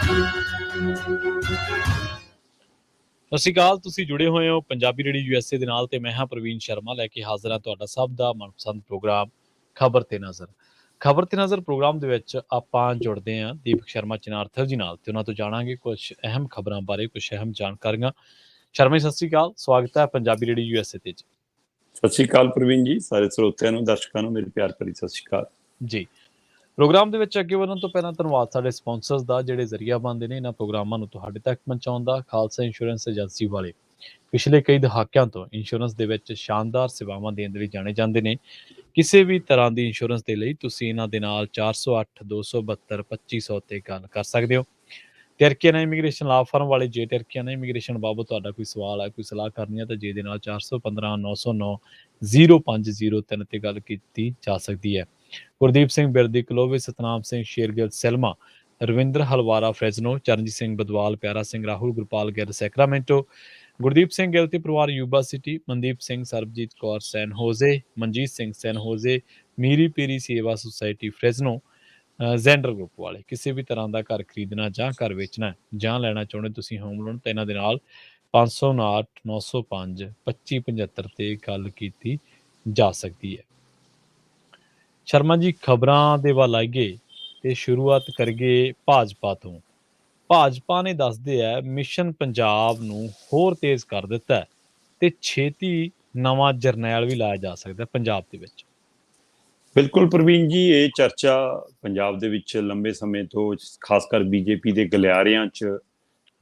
ਸਤਿ ਸ਼੍ਰੀ ਅਕਾਲ। ਤੁਸੀਂ ਜੁੜੇ ਹੋਏ ਹੋ ਪੰਜਾਬੀ ਰੇਡੀਓ USA ਦੇ ਨਾਲ ਤੇ ਮੈਂ ਹਾਂ ਪ੍ਰਵੀਨ ਸ਼ਰਮਾ ਲੈ ਕੇ ਹਾਜ਼ਰ ਹਾਂ ਤੁਹਾਡਾ ਸਭ ਦਾ ਮਨਪਸੰਦ ਪ੍ਰੋਗਰਾਮ ਖਬਰ ਤੇ ਨਜ਼ਰ। ਖਬਰ ਤੇ ਨਜ਼ਰ ਪ੍ਰੋਗਰਾਮ ਦੇ ਵਿੱਚ ਆਪਾਂ ਜੁੜਦੇ ਹਾਂ ਦੀਪਕ ਸ਼ਰਮਾ ਚਨਾਰਥਲ ਜੀ ਨਾਲ ਤੇ ਉਹਨਾਂ ਤੋਂ ਜਾਣਾਂਗੇ ਕੁਝ ਅਹਿਮ ਖਬਰਾਂ ਬਾਰੇ, ਕੁਝ ਅਹਿਮ ਜਾਣਕਾਰੀਆਂ। ਸ਼ਰਮਾ ਜੀ ਸਤਿ ਸ਼੍ਰੀ ਅਕਾਲ, ਸਵਾਗਤ ਹੈ ਪੰਜਾਬੀ ਰੇਡੀਓ USA ਤੇ ਜੀ। ਸਤਿ ਸ਼੍ਰੀ ਅਕਾਲ ਪ੍ਰਵੀਨ ਜੀ, ਸਾਰੇ ਸਰੋਤਿਆਂ ਨੂੰ, ਦਰਸ਼ਕਾਂ ਨੂੰ ਮੇਰੀ ਪਿਆਰ ਭਰੀ ਸਤਿ ਸ਼੍ਰੀ ਅਕਾਲ ਜੀ। ਪ੍ਰੋਗਰਾਮ ਦੇ ਵਿੱਚ ਅੱਗੇ ਵਧਣ ਤੋਂ ਪਹਿਲਾਂ ਧੰਨਵਾਦ ਸਾਡੇ ਸਪਾਂਸਰਸ ਦਾ ਜਿਹੜੇ ਜ਼ਰੀਆ ਬਣਦੇ ਨੇ ਇਹਨਾਂ ਪ੍ਰੋਗਰਾਮਾਂ ਨੂੰ ਤੁਹਾਡੇ ਤੱਕ ਪਹੁੰਚਾਉਣ ਦਾ। ਖਾਲਸਾ ਇੰਸ਼ੋਰੈਂਸ ਏਜੰਸੀ ਵਾਲੇ ਪਿਛਲੇ ਕਈ ਦਹਾਕਿਆਂ ਤੋਂ ਇੰਸ਼ੋਰੈਂਸ ਦੇ ਵਿੱਚ ਸ਼ਾਨਦਾਰ ਸੇਵਾਵਾਂ ਦੇਣ ਦੇ ਲਈ ਜਾਣੇ ਜਾਂਦੇ ਨੇ। ਕਿਸੇ ਵੀ ਤਰ੍ਹਾਂ ਦੀ ਇੰਸ਼ੋਰੈਂਸ ਦੇ ਲਈ ਤੁਸੀਂ ਇਹਨਾਂ ਦੇ ਨਾਲ 408 272 2500 ਤੇ ਗੱਲ ਕਰ ਸਕਦੇ ਹੋ। ਟਰਕੀਆਨਾ ਇਮੀਗ੍ਰੇਸ਼ਨ ਲਾ ਫਰਮ ਵਾਲੇ ਜੇ ਟਰਕੀਆਨਾ ਇਮੀਗ੍ਰੇਸ਼ਨ ਬਾਬਤ ਤੁਹਾਡਾ ਕੋਈ ਸਵਾਲ ਹੈ, ਕੋਈ ਸਲਾਹ ਕਰਨੀ ਹੈ ਤਾਂ ਜੇ ਦੇ ਨਾਲ 415 909 0503 ਤੇ ਗੱਲ ਕੀਤੀ ਜਾ ਸਕਦੀ ਹੈ। ਗੁਰਦੀਪ ਸਿੰਘ ਬਿਰਦੀ ਕਲੋਵੇ, ਸਤਨਾਮ ਸਿੰਘ ਸ਼ੇਰਗਿੱਲ ਸੈਲਮਾ, ਰਵਿੰਦਰ ਹਲਵਾਰਾ ਫਰੈਜ਼ਨੋ, ਚਰਨਜੀਤ ਸਿੰਘ ਬਦਵਾਲ, ਪਿਆਰਾ ਸਿੰਘ ਰਾਹੁਲ, ਗੁਰਪਾਲ ਗਿੱਲ ਸੈਕਰਾਮੈਂਟੋ, ਗੁਰਦੀਪ ਸਿੰਘ ਗਿੱਲ ਤੇ ਪਰਿਵਾਰ ਯੂਬਾ ਸਿਟੀ, ਮਨਦੀਪ ਸਿੰਘ, ਸਰਬਜੀਤ ਕੌਰ ਸੈਨ ਹੋਜ਼ੇ, ਮਨਜੀਤ ਸਿੰਘ ਸੈਨ ਹੋਜ਼ੇ, ਮੀਰੀ ਪੀਰੀ ਸੇਵਾ ਸੁਸਾਇਟੀ ਫਰੈਜ਼ਨੋ, ਜ਼ੈਂਡਰ ਗਰੁੱਪ ਵਾਲੇ। ਕਿਸੇ ਵੀ ਤਰ੍ਹਾਂ ਦਾ ਘਰ ਖਰੀਦਣਾ ਜਾਂ ਘਰ ਵੇਚਣਾ ਜਾਂ ਲੈਣਾ ਚਾਹੁੰਦੇ ਤੁਸੀਂ ਹੋਮ ਲੋਨ ਤਾਂ ਇਹਨਾਂ ਦੇ ਨਾਲ 559 905 2575 ਤੇ ਗੱਲ ਕੀਤੀ ਜਾ ਸਕਦੀ ਹੈ। ਸ਼ਰਮਾ ਜੀ ਖਬਰਾਂ ਦੇ ਵੱਲ ਆਈਏ ਤੇ ਸ਼ੁਰੂਆਤ ਕਰੀਏ ਭਾਜਪਾ ਤੋਂ। ਭਾਜਪਾ ਨੇ ਦੱਸਦੇ ਹੈ ਮਿਸ਼ਨ ਪੰਜਾਬ ਨੂੰ ਹੋਰ ਤੇਜ਼ ਕਰ ਦਿੱਤਾ ਤੇ ਛੇਤੀ ਨਵਾਂ ਜਰਨੈਲ ਵੀ ਲਾਇਆ ਜਾ ਸਕਦਾ ਪੰਜਾਬ ਦੇ ਵਿੱਚ। ਬਿਲਕੁਲ ਪ੍ਰਵੀਨ ਜੀ, ਇਹ ਚਰਚਾ ਪੰਜਾਬ ਦੇ ਵਿੱਚ ਲੰਬੇ ਸਮੇਂ ਤੋਂ ਖਾਸ ਕਰ ਬੀਜੇਪੀ ਦੇ ਗਲਿਆਰਿਆਂ 'ਚ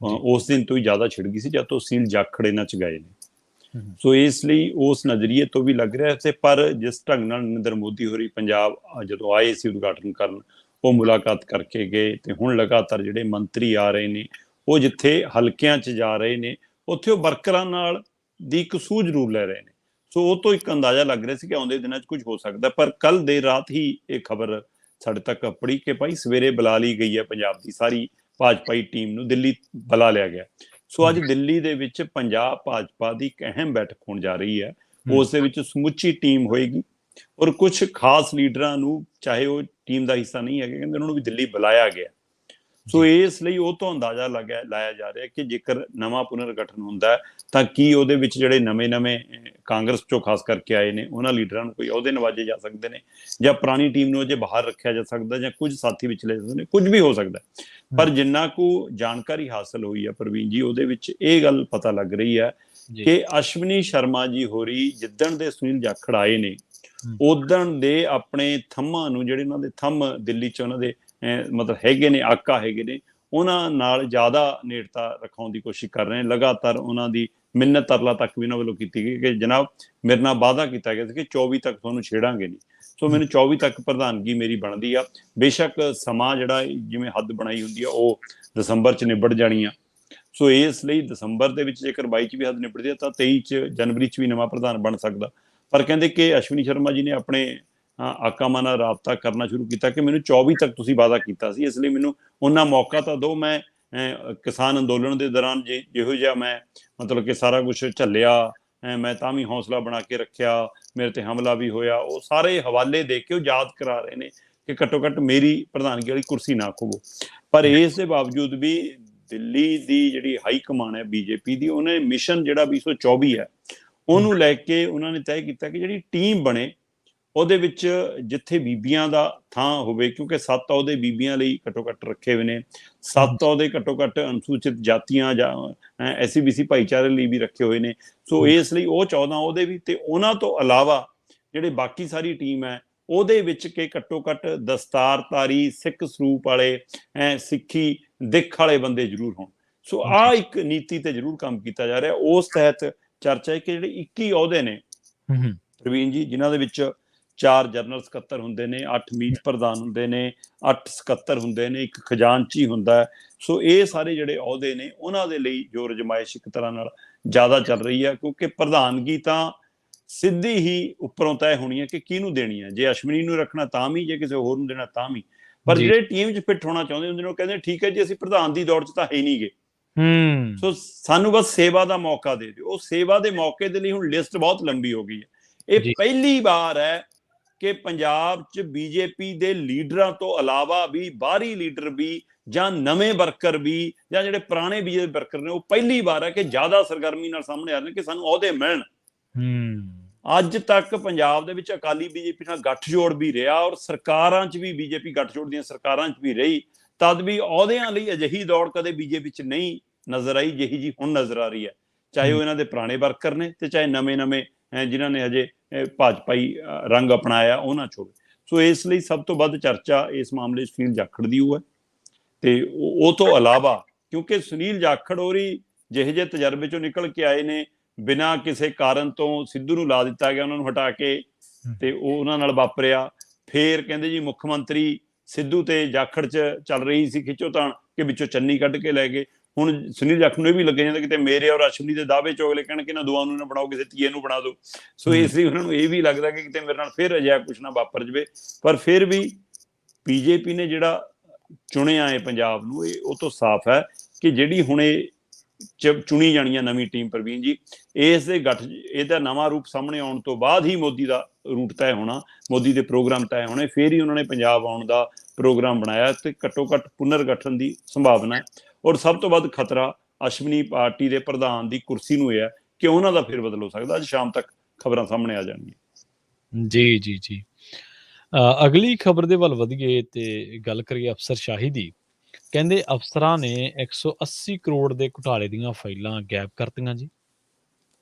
ਉਸ ਦਿਨ ਤੋਂ ਹੀ ਜ਼ਿਆਦਾ ਛਿੜ ਗਈ ਸੀ ਜਦ ਤੋਂ ਸੀਲ ਜਾਖੜ ਇਹਨਾਂ 'ਚ ਗਏ ਨੇ। ਸੋ ਇਸ ਲਈ ਉਸ ਨਜ਼ਰੀਏ ਤੋਂ ਵੀ ਲੱਗ ਰਿਹਾ ਸੀ। ਪਰ ਜਿਸ ਢੰਗ ਨਾਲ ਨਰਿੰਦਰ ਮੋਦੀ ਹੋਰੀ ਪੰਜਾਬ ਜਦੋਂ ਆਏ ਸੀ ਉਦਘਾਟਨ ਕਰਨ, ਉਹ ਮੁਲਾਕਾਤ ਕਰਕੇ ਗਏ ਤੇ ਹੁਣ ਲਗਾਤਾਰ ਜਿਹੜੇ ਮੰਤਰੀ ਆ ਰਹੇ ਨੇ ਉਹ ਜਿੱਥੇ ਹਲਕਿਆਂ 'ਚ ਜਾ ਰਹੇ ਨੇ ਉੱਥੇ ਉਹ ਵਰਕਰਾਂ ਨਾਲ ਦੀ ਇੱਕ ਸੂਝ ਜ਼ਰੂਰ ਲੈ ਰਹੇ ਨੇ। ਸੋ ਉਹ ਤੋਂ ਇੱਕ ਅੰਦਾਜ਼ਾ ਲੱਗ ਰਿਹਾ ਸੀ ਕਿ ਆਉਂਦੇ ਦਿਨਾਂ 'ਚ ਕੁਝ ਹੋ ਸਕਦਾ। ਪਰ ਕੱਲ ਦੇਰ ਰਾਤ ਹੀ ਇਹ ਖਬਰ ਸਾਡੇ ਤੱਕ ਪੜੀ ਕਿ ਭਾਈ ਸਵੇਰੇ ਬੁਲਾ ਲਈ ਗਈ ਹੈ ਪੰਜਾਬ ਦੀ ਸਾਰੀ ਭਾਜਪਾਈ ਟੀਮ ਨੂੰ, ਦਿੱਲੀ ਬੁਲਾ ਲਿਆ ਗਿਆ। ਸੋ ਅੱਜ ਦਿੱਲੀ ਦੇ ਵਿੱਚ ਪੰਜਾਬ ਭਾਜਪਾ ਦੀ ਇੱਕ ਅਹਿਮ ਬੈਠਕ ਹੋਣ ਜਾ ਰਹੀ ਹੈ। ਉਸ ਦੇ ਵਿੱਚ ਸਮੁੱਚੀ ਟੀਮ ਹੋਏਗੀ ਔਰ ਕੁਝ ਖਾਸ ਲੀਡਰਾਂ ਨੂੰ, ਚਾਹੇ ਉਹ ਟੀਮ ਦਾ ਹਿੱਸਾ ਨਹੀਂ ਹੈਗੇ, ਕਹਿੰਦੇ ਉਹਨਾਂ ਨੂੰ ਵੀ ਦਿੱਲੀ ਬੁਲਾਇਆ ਗਿਆ। ਸੋ ਇਸ ਲਈ ਉਹ ਤੋਂ ਅੰਦਾਜ਼ਾ ਲਾਇਆ ਜਾ ਰਿਹਾ ਕਿ ਜੇਕਰ ਨਵਾਂ ਪੁਨਰਗਠਨ ਹੁੰਦਾ ਹੈ ਤਾਂ ਕੀ ਉਹਦੇ ਵਿੱਚ ਜਿਹੜੇ ਨਵੇਂ ਕਾਂਗਰਸ ਚੋਂ ਖਾਸ ਕਰਕੇ ਆਏ ਨੇ ਉਹਨਾਂ ਲੀਡਰਾਂ ਨੂੰ ਕੋਈ ਅਹੁਦੇ ਨਵਾਜੇ ਜਾ ਸਕਦੇ ਨੇ, ਜਾਂ ਪੁਰਾਣੀ ਟੀਮ ਨੂੰ ਅਜੇ ਬਾਹਰ ਰੱਖਿਆ ਜਾ ਸਕਦਾ, ਜਾਂ ਕੁਝ ਸਾਥੀ ਵਿੱਚ ਲੈ ਜਾਂਦੇ ਨੇ, ਕੁਝ ਵੀ ਹੋ ਸਕਦਾ। ਪਰ ਜਿੰਨਾ ਕੁ ਜਾਣਕਾਰੀ ਹਾਸਲ ਹੋਈ ਹੈ ਪ੍ਰਵੀਨ ਜੀ, ਉਹਦੇ ਵਿੱਚ ਇਹ ਗੱਲ ਪਤਾ ਲੱਗ ਰਹੀ ਹੈ ਕਿ ਅਸ਼ਵਨੀ ਸ਼ਰਮਾ ਜੀ ਹੋਰੀ ਜਿੱਦਣ ਦੇ ਸੁਨੀਲ ਜਾਖੜ ਆਏ ਨੇ ਉਦਣ ਦੇ ਆਪਣੇ ਥੰਮਾਂ ਨੂੰ, ਜਿਹੜੇ ਉਹਨਾਂ ਦੇ ਥੰਮ ਦਿੱਲੀ 'ਚ ਉਹਨਾਂ ਦੇ ਮਤਲਬ ਹੈਗੇ ਨੇ, ਆਕਾ ਹੈਗੇ ਨੇ, ਉਹਨਾਂ ਨਾਲ ਜ਼ਿਆਦਾ ਨੇੜਤਾ ਰਖਾਉਣ ਦੀ ਕੋਸ਼ਿਸ਼ ਕਰ ਰਹੇ ਨੇ। ਲਗਾਤਾਰ ਉਹਨਾਂ ਦੀ ਮਿੰਨਤ ਤਰਲਾ ਤੱਕ ਵੀ ਉਹਨਾਂ ਵੱਲੋਂ ਕੀਤੀ ਗਈ ਕਿ ਜਨਾਬ ਮੇਰੇ ਨਾਲ ਵਾਅਦਾ ਕੀਤਾ ਗਿਆ ਸੀ ਕਿ 24 ਤੱਕ ਤੁਹਾਨੂੰ ਛੇੜਾਂਗੇ ਨਹੀਂ। ਸੋ ਮੈਨੂੰ 24 ਤੱਕ ਪ੍ਰਧਾਨਗੀ ਮੇਰੀ ਬਣਦੀ ਆ। ਬੇਸ਼ੱਕ ਸਮਾਂ ਜਿਹੜਾ ਜਿਵੇਂ ਹੱਦ ਬਣਾਈ ਹੁੰਦੀ ਆ ਉਹ ਦਸੰਬਰ 'ਚ ਨਿਬੜ ਜਾਣੀ ਆ। ਸੋ ਇਸ ਲਈ ਦਸੰਬਰ ਦੇ ਵਿੱਚ ਜੇਕਰ 22 'ਚ ਵੀ ਹੱਦ ਨਿਬੜਦੀ ਆ ਤਾਂ 23 ਜਨਵਰੀ 'ਚ ਵੀ ਨਵਾਂ ਪ੍ਰਧਾਨ ਬਣ ਸਕਦਾ। ਪਰ ਕਹਿੰਦੇ ਕਿ ਅਸ਼ਵਨੀ ਸ਼ਰਮਾ ਜੀ ਨੇ ਆਪਣੇ ਆਕਾਮਾਂ ਨਾਲ ਰਾਬਤਾ ਕਰਨਾ ਸ਼ੁਰੂ ਕੀਤਾ ਕਿ ਮੈਨੂੰ 24 ਤੱਕ ਤੁਸੀਂ ਵਾਅਦਾ ਕੀਤਾ ਸੀ, ਇਸ ਲਈ ਮੈਨੂੰ ਉਹਨਾਂ ਮੌਕਾ ਤਾਂ ਦਿਓ। ਮੈਂ ਕਿਸਾਨ ਅੰਦੋਲਨ ਦੇ ਦੌਰਾਨ ਜਿਹੋ ਜਿਹਾ ਮੈਂ ਮਤਲਬ ਕਿ ਸਾਰਾ ਕੁਛ ਝੱਲਿਆ, ਮੈਂ ਤਾਂ ਵੀ ਹੌਸਲਾ ਬਣਾ ਕੇ ਰੱਖਿਆ, ਮੇਰੇ ਤੇ ਹਮਲਾ ਵੀ ਹੋਇਆ, ਉਹ ਸਾਰੇ ਹਵਾਲੇ ਦੇ ਕੇ ਉਹ ਯਾਦ ਕਰਾ ਰਹੇ ਨੇ ਕਿ ਘੱਟੋ ਘੱਟ ਮੇਰੀ ਪ੍ਰਧਾਨਗੀ ਵਾਲੀ ਕੁਰਸੀ ਨਾ ਖੋਵੋ। ਪਰ ਇਸ ਦੇ ਬਾਵਜੂਦ ਵੀ ਦਿੱਲੀ ਦੀ ਜਿਹੜੀ ਹਾਈ ਕਮਾਨ ਹੈ ਬੀਜੇਪੀ ਦੀ, ਉਹਨੇ ਮਿਸ਼ਨ ਜਿਹੜਾ 2024 ਹੈ ਉਹਨੂੰ ਲੈ ਕੇ ਉਹਨਾਂ ਨੇ ਤੈਅ ਕੀਤਾ ਕਿ ਜਿਹੜੀ ਟੀਮ ਬਣੇ ਉਹਦੇ ਵਿੱਚ ਜਿੱਥੇ ਬੀਬੀਆਂ ਦਾ ਥਾਂ ਹੋਵੇ, ਕਿਉਂਕਿ 7 ਅਹੁਦੇ ਬੀਬੀਆਂ ਲਈ ਘੱਟੋ ਘੱਟ ਰੱਖੇ ਹੋਏ ਨੇ, 7 ਅਹੁਦੇ ਘੱਟੋ ਘੱਟ ਅਨੁਸੂਚਿਤ ਜਾਤੀਆਂ ਜਾਂ SC-BC ਭਾਈਚਾਰੇ ਲਈ ਵੀ ਰੱਖੇ ਹੋਏ ਨੇ। ਸੋ ਇਸ ਲਈ ਉਹ 14 ਅਹੁਦੇ ਵੀ, ਤੇ ਉਹਨਾਂ ਤੋਂ ਇਲਾਵਾ ਜਿਹੜੇ ਬਾਕੀ ਸਾਰੀ ਟੀਮ ਹੈ ਉਹਦੇ ਵਿੱਚ ਕਿ ਘੱਟੋ ਘੱਟ ਦਸਤਾਰਧਾਰੀ ਸਿੱਖ ਸਰੂਪ ਵਾਲੇ, ਸਿੱਖੀ ਦਿੱਖ ਵਾਲੇ ਬੰਦੇ ਜ਼ਰੂਰ ਹੋਣ। ਸੋ ਆਹ ਇੱਕ ਨੀਤੀ ਤੇ ਜ਼ਰੂਰ ਕੰਮ ਕੀਤਾ ਜਾ ਰਿਹਾ। ਉਸ ਤਹਿਤ ਚਰਚਾ ਹੈ ਕਿ ਜਿਹੜੇ 21 ਅਹੁਦੇ ਨੇ ਪ੍ਰਵੀਨ ਜੀ, ਜਿਨ੍ਹਾਂ ਦੇ ਵਿੱਚ 4 ਜਨਰਲ ਸਕੱਤਰ ਹੁੰਦੇ ਨੇ, 8 ਮੀਤ ਪ੍ਰਧਾਨ ਹੁੰਦੇ ਨੇ, 8 ਸਕੱਤਰ ਹੁੰਦੇ ਨੇ, 1 ਖਜ਼ਾਨਚੀ ਹੁੰਦਾ ਹੈ। ਸੋ ਇਹ ਸਾਰੇ ਜਿਹੜੇ ਅਹੁਦੇ ਨੇ ਉਹਨਾਂ ਦੇ ਲਈ ਜੋ ਰਜਮਾਇਸ਼ ਇੱਕ ਤਰ੍ਹਾਂ ਨਾਲ ਜ਼ਿਆਦਾ ਚੱਲ ਰਹੀ ਹੈ, ਕਿਉਂਕਿ ਪ੍ਰਧਾਨਗੀ ਤਾਂ ਸਿੱਧੀ ਹੀ ਉੱਪਰੋਂ ਤੈਅ ਹੋਣੀ ਹੈ ਕਿ ਕਿਹਨੂੰ ਦੇਣੀ ਹੈ। ਜੇ ਅਸ਼ਵਨੀ ਨੂੰ ਰੱਖਣਾ ਤਾਂ ਵੀ, ਜੇ ਕਿਸੇ ਹੋਰ ਨੂੰ ਦੇਣਾ ਤਾਂ ਵੀ। ਪਰ ਜਿਹੜੇ ਟੀਮ 'ਚ ਫਿੱਟ ਹੋਣਾ ਚਾਹੁੰਦੇ ਹੁੰਦੇ ਨੇ ਉਹ ਕਹਿੰਦੇ ਠੀਕ ਹੈ ਜੀ, ਅਸੀਂ ਪ੍ਰਧਾਨ ਦੀ ਦੌੜ 'ਚ ਤਾਂ ਹੈ ਨਹੀਂ ਗੇ, ਸੋ ਸਾਨੂੰ ਬਸ ਸੇਵਾ ਦਾ ਮੌਕਾ ਦੇ ਦਿਓ। ਉਹ ਸੇਵਾ ਦੇ ਮੌਕੇ ਦੇ ਲਈ ਹੁਣ ਲਿਸਟ ਬਹੁਤ ਲੰਬੀ ਹੋ ਗਈ ਹੈ। ਇਹ ਪਹਿਲੀ ਵਾਰ ਹੈ ਕਿ ਪੰਜਾਬ 'ਚ ਬੀਜੇਪੀ ਦੇ ਲੀਡਰਾਂ ਤੋਂ ਇਲਾਵਾ ਵੀ ਬਾਹਰੀ ਲੀਡਰ ਵੀ ਜਾਂ ਨਵੇਂ ਵਰਕਰ ਵੀ ਜਾਂ ਜਿਹੜੇ ਪੁਰਾਣੇ ਬੀਜੇਪੀ ਵਰਕਰ ਨੇ, ਉਹ ਪਹਿਲੀ ਵਾਰ ਹੈ ਕਿ ਜ਼ਿਆਦਾ ਸਰਗਰਮੀ ਨਾਲ ਸਾਹਮਣੇ ਆ ਰਹੇ ਨੇ ਕਿ ਸਾਨੂੰ ਅਹੁਦੇ ਮਿਲਣ। ਅੱਜ ਤੱਕ ਪੰਜਾਬ ਦੇ ਵਿੱਚ ਅਕਾਲੀ ਬੀਜੇਪੀ ਨਾਲ ਗੱਠਜੋੜ ਵੀ ਰਿਹਾ, ਔਰ ਸਰਕਾਰਾਂ 'ਚ ਵੀ ਬੀਜੇਪੀ ਗੱਠਜੋੜ ਦੀਆਂ ਸਰਕਾਰਾਂ 'ਚ ਵੀ ਰਹੀ, ਤਦ ਵੀ ਅਹੁਦਿਆਂ ਲਈ ਅਜਿਹੀ ਦੌੜ ਕਦੇ ਬੀਜੇਪੀ 'ਚ ਨਹੀਂ ਨਜ਼ਰ ਆਈ ਜਿਹੀ ਜੀ ਹੁਣ ਨਜ਼ਰ ਆ ਰਹੀ ਹੈ, ਚਾਹੇ ਉਹ ਇਹਨਾਂ ਦੇ ਪੁਰਾਣੇ ਵਰਕਰ ਨੇ ਤੇ ਚਾਹੇ ਨਵੇਂ ਜਿਨ੍ਹਾਂ ਨੇ ਹਜੇ ਭਾਜਪਾਈ ਰੰਗ ਅਪਣਾਇਆ ਉਹਨਾਂ 'ਚ ਹੋਵੇ। ਸੋ ਇਸ ਲਈ ਸਭ ਤੋਂ ਵੱਧ ਚਰਚਾ ਇਸ ਮਾਮਲੇ 'ਚ ਸੁਨੀਲ ਜਾਖੜ ਦੀ ਉਹ ਹੈ। ਤੇ ਉਹ ਤੋਂ ਇਲਾਵਾ ਕਿਉਂਕਿ ਸੁਨੀਲ ਜਾਖੜ ਹੋਰੀ ਜਿਹੇ ਜਿਹੇ ਤਜਰਬੇ 'ਚੋਂ ਨਿਕਲ ਕੇ ਆਏ ਨੇ, ਬਿਨਾਂ ਕਿਸੇ ਕਾਰਨ ਤੋਂ ਸਿੱਧੂ ਨੂੰ ਲਾ ਦਿੱਤਾ ਗਿਆ, ਉਹਨਾਂ ਨੂੰ ਹਟਾ ਕੇ, ਤੇ ਉਹ ਉਹਨਾਂ ਨਾਲ ਵਾਪਰਿਆ। ਫੇਰ ਕਹਿੰਦੇ ਜੀ ਮੁੱਖ ਮੰਤਰੀ ਸਿੱਧੂ ਤੇ ਜਾਖੜ 'ਚ ਚੱਲ ਰਹੀ ਸੀ ਖਿੱਚੋਤਾਣ ਕਿ ਵਿੱਚੋਂ ਚੰਨੀ ਕੱਢ ਕੇ ਲੈ ਗਏ। ਹੁਣ ਸੁਨੀਲ ਜਾਖੜ ਨੂੰ ਇਹ ਵੀ ਲੱਗੇ ਜਾਂਦਾ ਕਿਤੇ ਮੇਰੇ ਔਰ ਅਸ਼ਵਨੀ ਦੇ ਦਾਅਵੇ ਚੋਗਲੇ ਕਹਿਣ ਕਿ ਇਹਨਾਂ ਦੋਵਾਂ ਨੂੰ ਨਾ ਬਣਾਓ, ਕਿਸੇ ਤੀਏ ਨੂੰ ਬਣਾ ਦਿਓ। ਸੋ ਇਸ ਲਈ ਉਹਨਾਂ ਨੂੰ ਇਹ ਵੀ ਲੱਗਦਾ ਕਿ ਕਿਤੇ ਮੇਰੇ ਨਾਲ ਫਿਰ ਅਜਿਹਾ ਕੁਛ ਨਾ ਵਾਪਰ ਜਾਵੇ। ਪਰ ਫਿਰ ਵੀ ਬੀਜੇਪੀ ਨੇ ਜਿਹੜਾ ਚੁਣਿਆ ਹੈ ਪੰਜਾਬ ਨੂੰ, ਇਹ ਉਹ ਤੋਂ ਸਾਫ਼ ਹੈ ਕਿ ਜਿਹੜੀ ਹੁਣ ਇਹ ਚੁਣੀ ਜਾਣੀ ਹੈ ਨਵੀਂ ਟੀਮ, ਪ੍ਰਵੀਨ ਜੀ, ਇਸ ਦੇ ਇਹਦਾ ਨਵਾਂ ਰੂਪ ਸਾਹਮਣੇ ਆਉਣ ਤੋਂ ਬਾਅਦ ਹੀ ਮੋਦੀ ਦਾ ਰੂਟ ਤੈਅ ਹੋਣਾ, ਮੋਦੀ ਦੇ ਪ੍ਰੋਗਰਾਮ ਤੈਅ ਹੋਣੇ, ਫਿਰ ਹੀ ਉਹਨਾਂ ਨੇ ਪੰਜਾਬ ਆਉਣ ਦਾ ਪ੍ਰੋਗਰਾਮ ਬਣਾਇਆ। ਤੇ ਘੱਟੋ ਘੱਟ ਪੁਨਰ ਗਠਨ ਦੀ ਸੰਭਾਵਨਾ ਹੈ। ਔਰ ਸਭ ਤੋਂ ਵੱਧ ਖਤਰਾ ਅਸ਼ਵਨੀ ਪਾਰਟੀ ਦੇ ਪ੍ਰਧਾਨ ਦੀ ਕੁਰਸੀ ਨੂੰ ਇਹ ਹੈ ਕਿ ਉਹਨਾਂ ਦਾ ਫਿਰ ਬਦਲ ਹੋ ਸਕਦਾ। ਅੱਜ ਸ਼ਾਮ ਤੱਕ ਖਬਰਾਂ ਸਾਹਮਣੇ ਆ ਜਾਣਗੀਆਂ। ਜੀ ਜੀ ਜੀ। ਅਗਲੀ ਖਬਰ ਦੇ ਵੱਲ ਵਧੀਏ ਤੇ ਗੱਲ ਕਰੀਏ ਅਫਸਰਸ਼ਾਹੀ ਦੀ। ਕਹਿੰਦੇ ਅਫਸਰਾਂ ਨੇ 180 ਕਰੋੜ ਦੇ ਘੁਟਾਲੇ ਦੀਆਂ ਫਾਈਲਾਂ ਗਾਇਬ ਕਰਤੀਆਂ ਜੀ।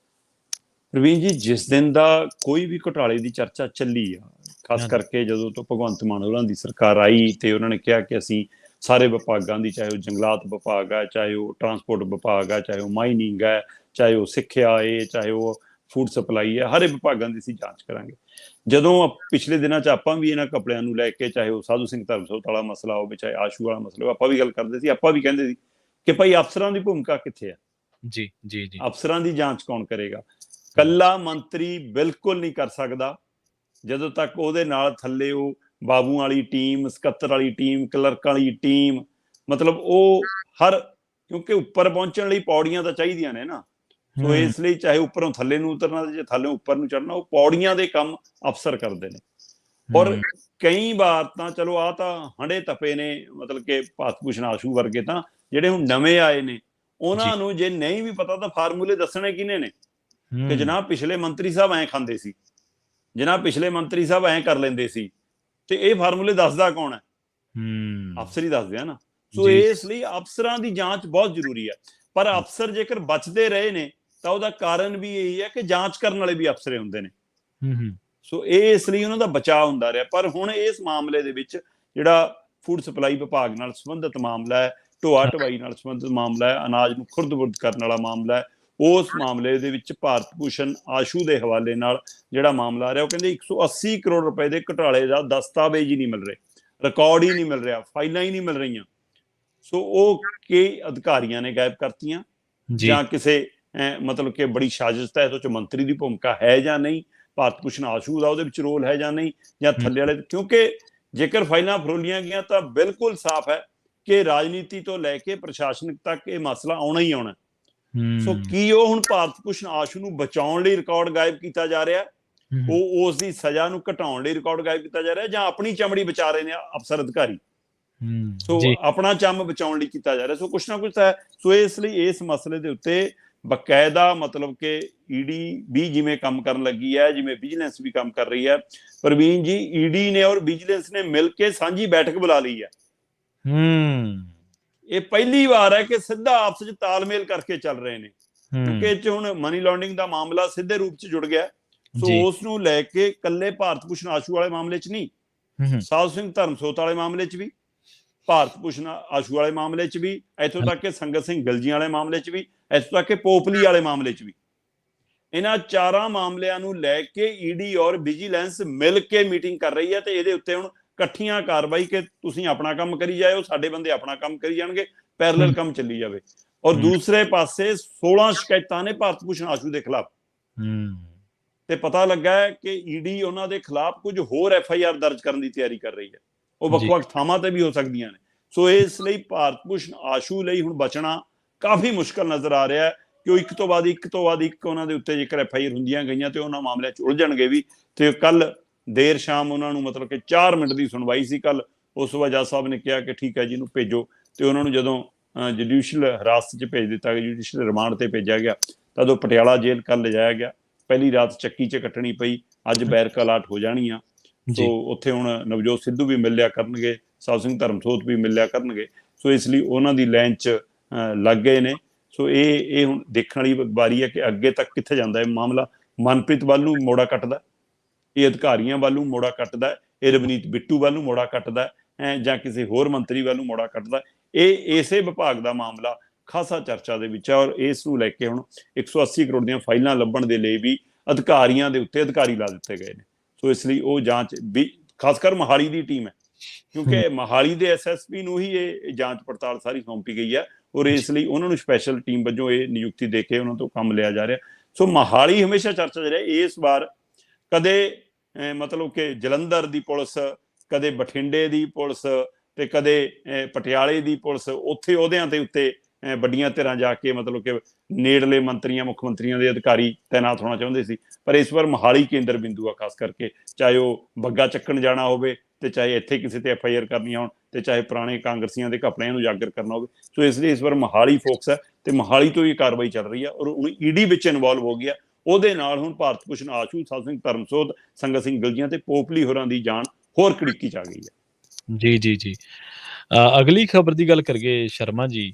ਪ੍ਰਵੀਨ ਜੀ, ਜਿਸ ਦਿਨ ਦਾ ਕੋਈ ਵੀ ਘੁਟਾਲੇ ਦੀ ਚਰਚਾ ਚੱਲੀ ਆ, ਖਾਸ ਕਰਕੇ ਜਦੋਂ ਤੋਂ ਭਗਵੰਤ ਮਾਨ ਹੋਰਾਂ ਦੀ ਸਰਕਾਰ ਆਈ ਤੇ ਉਹਨਾਂ ਨੇ ਕਿਹਾ ਕਿ ਅਸੀਂ ਸਾਰੇ ਵਿਭਾਗਾਂ ਦੀ, ਚਾਹੇ ਉਹ ਜੰਗਲਾਤ ਵਿਭਾਗ ਹੈ, ਚਾਹੇ ਉਹ ਟਰਾਂਸਪੋਰਟ ਵਿਭਾਗ ਹੈ, ਚਾਹੇ ਉਹ ਮਾਈਨਿੰਗ ਹੈ, ਚਾਹੇ ਉਹ ਸਿੱਖਿਆ ਹੈ, ਚਾਹੇ ਉਹ ਫੂਡ ਸਪਲਾਈ ਹੈ, ਹਰੇ ਵਿਭਾਗਾਂ ਦੀ ਅਸੀਂ ਜਾਂਚ ਕਰਾਂਗੇ। ਜਦੋਂ ਪਿਛਲੇ ਦਿਨਾਂ 'ਚ ਆਪਾਂ ਵੀ ਇਹਨਾਂ ਕੱਪੜਿਆਂ ਨੂੰ ਲੈ ਕੇ, ਚਾਹੇ ਉਹ ਸਾਧੂ ਸਿੰਘ ਧਰਮਸੋਤ ਵਾਲਾ ਮਸਲਾ ਹੋਵੇ, ਚਾਹੇ ਆਸ਼ੂ ਵਾਲਾ ਮਸਲਾ ਹੋਵੇ, ਆਪਾਂ ਵੀ ਗੱਲ ਕਰਦੇ ਸੀ। ਆਪਾਂ ਵੀ ਕਹਿੰਦੇ ਸੀ ਕਿ ਭਾਈ ਅਫਸਰਾਂ ਦੀ ਭੂਮਿਕਾ ਕਿੱਥੇ ਹੈ, ਜੀ ਜੀ ਜੀ, ਅਫਸਰਾਂ ਦੀ ਜਾਂਚ ਕੌਣ ਕਰੇਗਾ? ਕੱਲਾ ਮੰਤਰੀ ਬਿਲਕੁਲ ਨਹੀਂ ਕਰ ਸਕਦਾ ਜਦੋਂ ਤੱਕ ਉਹਦੇ ਨਾਲ ਥੱਲੇ ਉਹ ਬਾਬੂ ਵਾਲੀ ਟੀਮ, ਸਕੱਤਰ ਵਾਲੀ ਟੀਮ, ਕਲਰਕਾਂ ਵਾਲੀ ਟੀਮ, ਮਤਲਬ ਉਹ ਕਿਉਂਕਿ ਉੱਪਰ ਪਹੁੰਚਣ ਲਈ ਪੌੜੀਆਂ ਤਾਂ ਚਾਹੀਦੀਆਂ ਨੇ ਨਾ। ਸੋ ਇਸ ਲਈ ਚਾਹੇ ਉੱਪਰੋਂ ਥੱਲੇ ਨੂੰ ਉਤਰਨਾ ਤੇ ਜੇ ਥੱਲੇ ਉੱਪਰ ਨੂੰ ਚੜਨਾ, ਉਹ ਪੌੜੀਆਂ ਦੇ ਕੰਮ ਅਫਸਰ ਕਰਦੇ ਨੇ। ਔਰ ਕਈ ਵਾਰ ਤਾਂ ਚਲੋ ਆਹ ਤਾਂ ਹੰਡੇ ਤਪੇ ਨੇ, ਮਤਲਬ ਕਿ ਭਾਰਤ ਭੂਸ਼ਣ ਆਸ਼ੂ ਵਰਗੇ ਤਾਂ ਜਿਹੜੇ ਹੁਣ ਨਵੇਂ ਆਏ ਨੇ, ਉਹਨਾਂ ਨੂੰ ਜੇ ਨਹੀਂ ਵੀ ਪਤਾ ਤਾਂ ਫਾਰਮੂਲੇ ਦੱਸਣੇ ਕਿਹਨੇ ਨੇ ਕਿ ਜਨਾਬ ਪਿਛਲੇ ਮੰਤਰੀ ਸਾਹਿਬ ਐਂ ਖਾਂਦੇ ਸੀ, ਜਨਾਬ ਪਿਛਲੇ ਮੰਤਰੀ ਸਾਹਿਬ ਐਂ ਕਰ ਲੈਂਦੇ ਸੀ, ਤੇ ਇਹ ਫਾਰਮੂਲੇ ਦੱਸਦਾ ਕੌਣ ਹੈ? ਅਫਸਰ ਹੀ ਦੱਸਦੇ ਆ ਨਾ। ਸੋ ਇਸ ਲਈ ਅਫਸਰਾਂ ਦੀ ਜਾਂਚ ਬਹੁਤ ਜ਼ਰੂਰੀ ਹੈ। ਪਰ ਅਫਸਰ ਜੇਕਰ ਬਚਦੇ ਰਹੇ ਨੇ ਤਾਂ ਉਹਦਾ ਕਾਰਨ ਵੀ ਇਹੀ ਹੈ ਕਿ ਜਾਂਚ ਕਰਨ ਵਾਲੇ ਵੀ ਅਫਸਰ ਹੁੰਦੇ ਨੇ। ਸੋ ਇਹ ਇਸ ਲਈ ਉਹਨਾਂ ਦਾ ਬਚਾਅ ਹੁੰਦਾ ਰਿਹਾ। ਪਰ ਹੁਣ ਇਸ ਮਾਮਲੇ ਦੇ ਵਿੱਚ ਜਿਹੜਾ ਫੂਡ ਸਪਲਾਈ ਵਿਭਾਗ ਨਾਲ ਸੰਬੰਧਿਤ ਮਾਮਲਾ ਹੈ, ਢੋਆ ਢਵਾਈ ਨਾਲ ਸੰਬੰਧਿਤ ਮਾਮਲਾ ਹੈ, ਅਨਾਜ ਨੂੰ ਖੁਰਦ-ਬੁਰਦ ਕਰਨ ਵਾਲਾ ਮਾਮਲਾ ਹੈ, ਉਸ ਮਾਮਲੇ ਦੇ ਵਿੱਚ ਭਾਰਤ ਭੂਸ਼ਣ ਆਸ਼ੂ ਦੇ ਹਵਾਲੇ ਨਾਲ ਜਿਹੜਾ ਮਾਮਲਾ ਆ ਰਿਹਾ, ਉਹ ਕਹਿੰਦੇ 180 ਕਰੋੜ ਰੁਪਏ ਦੇ ਘੁਟਾਲੇ ਦਾ ਦਸਤਾਵੇਜ਼ ਹੀ ਨਹੀਂ ਮਿਲ ਰਹੇ, ਰਿਕਾਰਡ ਹੀ ਨਹੀਂ ਮਿਲ ਰਿਹਾ, ਫਾਈਲਾਂ ਹੀ ਨਹੀਂ ਮਿਲ ਰਹੀਆਂ। ਸੋ ਉਹ ਕਈ ਅਧਿਕਾਰੀਆਂ ਨੇ ਗਾਇਬ ਕਰਤੀਆਂ, ਜਾਂ ਕਿਸੇ ਮਤਲਬ ਕਿ ਬੜੀ ਸਾਜ਼ਿਸ਼ ਤਹਿਤ ਉਹ 'ਚ ਮੰਤਰੀ ਦੀ ਭੂਮਿਕਾ ਹੈ ਜਾਂ ਨਹੀਂ, ਭਾਰਤ ਭੂਸ਼ਣ ਆਸ਼ੂ ਦਾ ਉਹਦੇ ਵਿੱਚ ਰੋਲ ਹੈ ਜਾਂ ਨਹੀਂ, ਜਾਂ ਥੱਲੇ ਵਾਲੇ। ਕਿਉਂਕਿ ਜੇਕਰ ਫਾਈਲਾਂ ਫਰੋਲੀਆਂ ਗਈਆਂ ਤਾਂ ਬਿਲਕੁਲ ਸਾਫ਼ ਹੈ ਕਿ ਰਾਜਨੀਤੀ ਤੋਂ ਲੈ ਕੇ ਪ੍ਰਸ਼ਾਸਨਿਕ ਤੱਕ ਇਹ ਮਸਲਾ ਆਉਣਾ ਹੀ ਆਉਣਾ। ਸੋ ਕੀ ਉਹ ਹੁਣ ਭਾਰਤ ਭੂਸ਼ਣ ਆਸ਼ੂ ਨੂੰ ਬਚਾਉਣ ਲਈ ਰਿਕਾਰਡ ਗਾਇਬ ਕੀਤਾ ਜਾ ਰਿਹਾ, ਉਹ ਉਸ ਦੀ ਸਜ਼ਾ ਨੂੰ ਘਟਾਉਣ ਲਈ ਰਿਕਾਰਡ ਗਾਇਬ ਕੀਤਾ ਜਾ ਰਿਹਾ, ਜਾਂ ਆਪਣੀ ਚਮੜੀ ਬਚਾ ਰਹੇ ਨੇ ਅਫਸਰ ਅਧਿਕਾਰੀ? ਸੋ ਆਪਣਾ ਚੰਮ ਬਚਾਉਣ ਲਈ ਕੀਤਾ ਜਾ ਰਿਹਾ। ਸੋ ਕੁਛ ਨਾ ਕੁਛ ਹੈ। ਸੋ ਇਸ ਲਈ ਇਸ ਮਸਲੇ ਦੇ ਉੱਤੇ ਬਕਾਇਦਾ ਮਤਲਬ ਕਿ ਈਡੀ ਵੀ ਜਿਵੇਂ ਕੰਮ ਕਰਨ ਲੱਗੀ ਹੈ, ਜਿਵੇਂ ਵਿਜੀਲੈਂਸ ਵੀ ਕੰਮ ਕਰ ਰਹੀ ਹੈ, ਪ੍ਰਵੀਨ ਜੀ, ਈਡੀ ਨੇ ਔਰ ਵਿਜੀਲੈਂਸ ਨੇ ਮਿਲ ਕੇ ਸਾਂਝੀ ਬੈਠਕ ਬੁਲਾ ਲਈ ਹੈ। ਇਹ ਪਹਿਲੀ ਵਾਰ ਹੈ ਕਿ ਸਿੱਧਾ ਆਪਸ ਵਿੱਚ ਤਾਲਮੇਲ ਕਰਕੇ ਚੱਲ ਰਹੇ ਨੇ, ਕਿਉਂਕਿ ਇਹ 'ਚ ਹੁਣ ਮਨੀ ਲਾਂਡਰਿੰਗ ਦਾ ਮਾਮਲਾ ਸਿੱਧੇ ਰੂਪ 'ਚ ਜੁੜ ਗਿਆ। ਸੋ ਉਸ ਨੂੰ ਲੈ ਕੇ ਇਕੱਲੇ ਭਾਰਤ ਭੂਸ਼ਣ ਆਸ਼ੂ ਵਾਲੇ ਮਾਮਲੇ 'ਚ ਨਹੀਂ, ਸਾਧੂ ਸਿੰਘ ਧਰਮਸੋਤ ਵਾਲੇ ਮਾਮਲੇ 'ਚ ਵੀ, ਭਾਰਤ ਭੂਸ਼ਣ ਆਸ਼ੂ ਵਾਲੇ ਮਾਮਲੇ 'ਚ ਵੀ, ਇੱਥੋਂ ਤੱਕ ਕਿ ਸੰਗਤ ਸਿੰਘ ਗਿਲਜੀਆਂ ਵਾਲੇ ਮਾਮਲੇ 'ਚ ਵੀ, ਇੱਥੋਂ ਤੱਕ ਕਿ ਪੋਪਲੀ ਵਾਲੇ ਮਾਮਲੇ 'ਚ ਵੀ, ਇਹਨਾਂ ਚਾਰਾਂ ਮਾਮਲਿਆਂ ਨੂੰ ਲੈ ਕੇ ਈਡੀ ਔਰ ਵਿਜੀਲੈਂਸ ਮਿਲ ਕੇ ਮੀਟਿੰਗ ਕਰ ਰਹੀ ਹੈ। ਤੇ ਇਹਦੇ ਉੱਤੇ ਹੁਣ ਇਕੱਠੀਆਂ ਕਾਰਵਾਈ ਕਿ ਤੁਸੀਂ ਆਪਣਾ ਕੰਮ ਕਰੀ ਜਾਇਓ, ਸਾਡੇ ਬੰਦੇ ਆਪਣਾ ਕੰਮ ਕਰੀ ਜਾਣਗੇ, ਪੈਰਲਲ ਕੰਮ ਚੱਲੀ ਜਾਵੇ। ਔਰ ਦੂਸਰੇ ਪਾਸੇ 16 ਸ਼ਿਕਾਇਤਾਂ ਨੇ ਭਾਰਤ ਭੂਸ਼ਣ ਆਸ਼ੂ ਦੇ ਖਿਲਾਫ, ਤੇ ਪਤਾ ਲੱਗਾ ਹੈ ਕਿ ਈਡੀ ਉਹਨਾਂ ਦੇ ਖਿਲਾਫ ਕੁਝ ਹੋਰ FIR ਦਰਜ ਕਰਨ ਦੀ ਤਿਆਰੀ ਕਰ ਰਹੀ ਹੈ। ਉਹ ਵੱਖ-ਵੱਖ ਥਾਵਾਂ ਤੇ ਵੀ ਹੋ ਸਕਦੀਆਂ ਨੇ। ਸੋ ਇਸ ਲਈ ਭਾਰਤ ਭੂਸ਼ਣ ਆਸ਼ੂ ਲਈ ਹੁਣ ਬਚਣਾ ਕਾਫੀ ਮੁਸ਼ਕਲ ਨਜ਼ਰ ਆ ਰਿਹਾ ਹੈ ਕਿ ਉਹ ਇੱਕ ਤੋਂ ਬਾਅਦ ਇੱਕ ਉਹਨਾਂ ਦੇ ਉੱਤੇ ਜੇਕਰ FIR ਹੁੰਦੀਆਂ ਗਈਆਂ ਤੇ ਉਹਨਾਂ ਮਾਮਲਿਆਂ 'ਚ ਉਲਝਣਗੇ ਵੀ। ਤੇ ਕੱਲ ਦੇਰ ਸ਼ਾਮ ਉਹਨਾਂ ਨੂੰ ਮਤਲਬ ਕਿ 4 ਮਿੰਟ ਦੀ ਸੁਣਵਾਈ ਸੀ ਕੱਲ। ਉਸ ਤੋਂ ਬਾਅਦ ਜੱਜ ਸਾਹਿਬ ਨੇ ਕਿਹਾ ਕਿ ਠੀਕ ਹੈ ਜੀ, ਇਹਨੂੰ ਭੇਜੋ। ਤੇ ਉਹਨਾਂ ਨੂੰ ਜਦੋਂ ਜੁਡੀਸ਼ੀਅਲ ਹਿਰਾਸਤ 'ਚ ਭੇਜ ਦਿੱਤਾ ਗਿਆ, ਜੁਡੀਸ਼ੀਅਲ ਰਿਮਾਂਡ ਤੇ ਭੇਜਿਆ ਗਿਆ, ਤਦ ਉਹ ਪਟਿਆਲਾ ਜੇਲ੍ਹ ਕੱਲ ਲਿਜਾਇਆ ਗਿਆ। ਪਹਿਲੀ ਰਾਤ ਚੱਕੀ 'ਚ ਕੱਟਣੀ ਪਈ, ਅੱਜ ਬੈਰਕ ਅਲਾਟ ਹੋ ਜਾਣੀ ਆ। ਸੋ ਉੱਥੇ ਹੁਣ ਨਵਜੋਤ ਸਿੱਧੂ ਵੀ ਮਿਲਿਆ ਕਰਨਗੇ, ਸਾਹਿਬ ਸਿੰਘ ਧਰਮਸੋਤ ਵੀ ਮਿਲਿਆ ਕਰਨਗੇ। ਸੋ ਇਸ ਲਈ ਉਹਨਾਂ ਦੀ ਲਾਈਨ 'ਚ ਲੱਗ ਗਏ ਨੇ। ਸੋ ਇਹ ਹੁਣ ਦੇਖਣ ਵਾਲੀ ਵਾਰੀ ਹੈ ਕਿ ਅੱਗੇ ਤੱਕ ਕਿੱਥੇ ਜਾਂਦਾ ਇਹ ਮਾਮਲਾ। ਮਨਪ੍ਰੀਤ ਵੱਲ ਨੂੰ ਮੋੜਾ ਕੱਟਦਾ, ਇਹ ਅਧਿਕਾਰੀਆਂ ਵੱਲ ਨੂੰ ਮੋੜਾ ਕੱਟਦਾ, ਇਹ ਰਵਨੀਤ ਬਿੱਟੂ ਵੱਲ ਨੂੰ ਮੋੜਾ ਕੱਟਦਾ, ਜਾਂ ਕਿਸੇ ਹੋਰ ਮੰਤਰੀ ਵੱਲ ਨੂੰ ਮੋੜਾ ਕੱਟਦਾ। ਇਹ ਇਸੇ ਵਿਭਾਗ ਦਾ ਮਾਮਲਾ ਖਾਸਾ ਚਰਚਾ ਦੇ ਵਿੱਚ ਹੈ। ਔਰ ਇਸ ਨੂੰ ਲੈ ਕੇ ਹੁਣ 180 ਕਰੋੜ ਦੀਆਂ ਫਾਈਲਾਂ ਲੱਭਣ ਦੇ ਲਈ ਵੀ ਅਧਿਕਾਰੀਆਂ ਦੇ ਉੱਤੇ ਅਧਿਕਾਰੀ ਲਾ ਦਿੱਤੇ ਗਏ ਨੇ। ਸੋ ਇਸ ਲਈ ਉਹ ਜਾਂਚ ਵੀ ਖਾਸ ਕਰ ਮੋਹਾਲੀ ਦੀ ਟੀਮ ਹੈ, ਕਿਉਂਕਿ ਮੋਹਾਲੀ ਦੇ ਐਸਐਸਪੀ ਨੂੰ ਹੀ ਇਹ ਜਾਂਚ ਪੜਤਾਲ ਸਾਰੀ ਸੌਂਪੀ ਗਈ ਹੈ। ਔਰ ਇਸ ਲਈ ਉਹਨਾਂ ਨੂੰ ਸਪੈਸ਼ਲ ਟੀਮ ਵਜੋਂ ਇਹ ਨਿਯੁਕਤੀ ਦੇ ਕੇ ਉਹਨਾਂ ਤੋਂ ਕੰਮ ਲਿਆ ਜਾ ਰਿਹਾ। ਸੋ ਮੋਹਾਲੀ ਹਮੇਸ਼ਾ ਚਰਚਾ 'ਚ ਰਿਹਾ। ਇਸ ਵਾਰ ਕਦੇ ਮਤਲਬ ਕਿ ਜਲੰਧਰ ਦੀ ਪੁਲਿਸ, ਕਦੇ ਬਠਿੰਡੇ ਦੀ ਪੁਲਿਸ, ਤੇ ਕਦੇ ਪਟਿਆਲੇ ਦੀ ਪੁਲਿਸ, ਉੱਥੇ ਅਹੁਦਿਆਂ ਦੇ ਉੱਤੇ ਵੱਡੀਆਂ ਧਿਰਾਂ ਜਾ ਕੇ ਮਤਲਬ ਕਿ ਨੇੜਲੇ ਮੰਤਰੀਆਂ, ਮੁੱਖ ਮੰਤਰੀਆਂ ਦੇ ਅਧਿਕਾਰੀ ਤੈਨਾਤ ਹੋਣਾ ਚਾਹੁੰਦੇ ਸੀ। ਪਰ ਇਸ ਵਾਰ ਮੋਹਾਲੀ ਕੇਂਦਰ ਬਿੰਦੂ ਆ, ਖਾਸ ਕਰਕੇ ਚਾਹੇ ਉਹ ਬੱਗਾ ਚੱਕਣ ਜਾਣਾ ਹੋਵੇ, ਤੇ ਚਾਹੇ ਇੱਥੇ ਕਿਸੇ ਤੇ FIR ਕਰਨੀਆਂ ਹੋਣ, ਤੇ ਚਾਹੇ ਪੁਰਾਣੇ ਕਾਂਗਰਸੀਆਂ ਦੇ ਘਪਲਿਆਂ ਨੂੰ ਉਜਾਗਰ ਕਰਨਾ ਹੋਵੇ। ਸੋ ਇਸ ਲਈ ਇਸ ਵਾਰ ਮੋਹਾਲੀ ਫੋਕਸ ਹੈ, ਤੇ ਮੋਹਾਲੀ ਤੋਂ ਹੀ ਕਾਰਵਾਈ ਚੱਲ ਰਹੀ ਹੈ। ਔਰ ਹੁਣ ED ਵਿੱਚ ਇਨਵੋਲਵ ਹੋ ਗਿਆ। ਉਹਦੇ ਨਾਲ ਹੁਣ ਭਾਰਤ ਭੂਸ਼ਣ ਆਸ਼ੂ, ਸਾਹਿਬ ਸਿੰਘ ਧਰਮਸੋਤ, ਸੰਗਤ ਸਿੰਘ ਗਿਲਜੀਆਂ ਤੇ ਪੋਪਲੀ ਹੋਰਾਂ ਦੀ ਜਾਨ ਹੋਰ ਕੜਿੱਕੀ 'ਚ ਆ ਗਈ ਹੈ। ਜੀ। ਅਗਲੀ ਖਬਰ ਦੀ ਗੱਲ ਕਰੀਏ ਸ਼ਰਮਾ ਜੀ,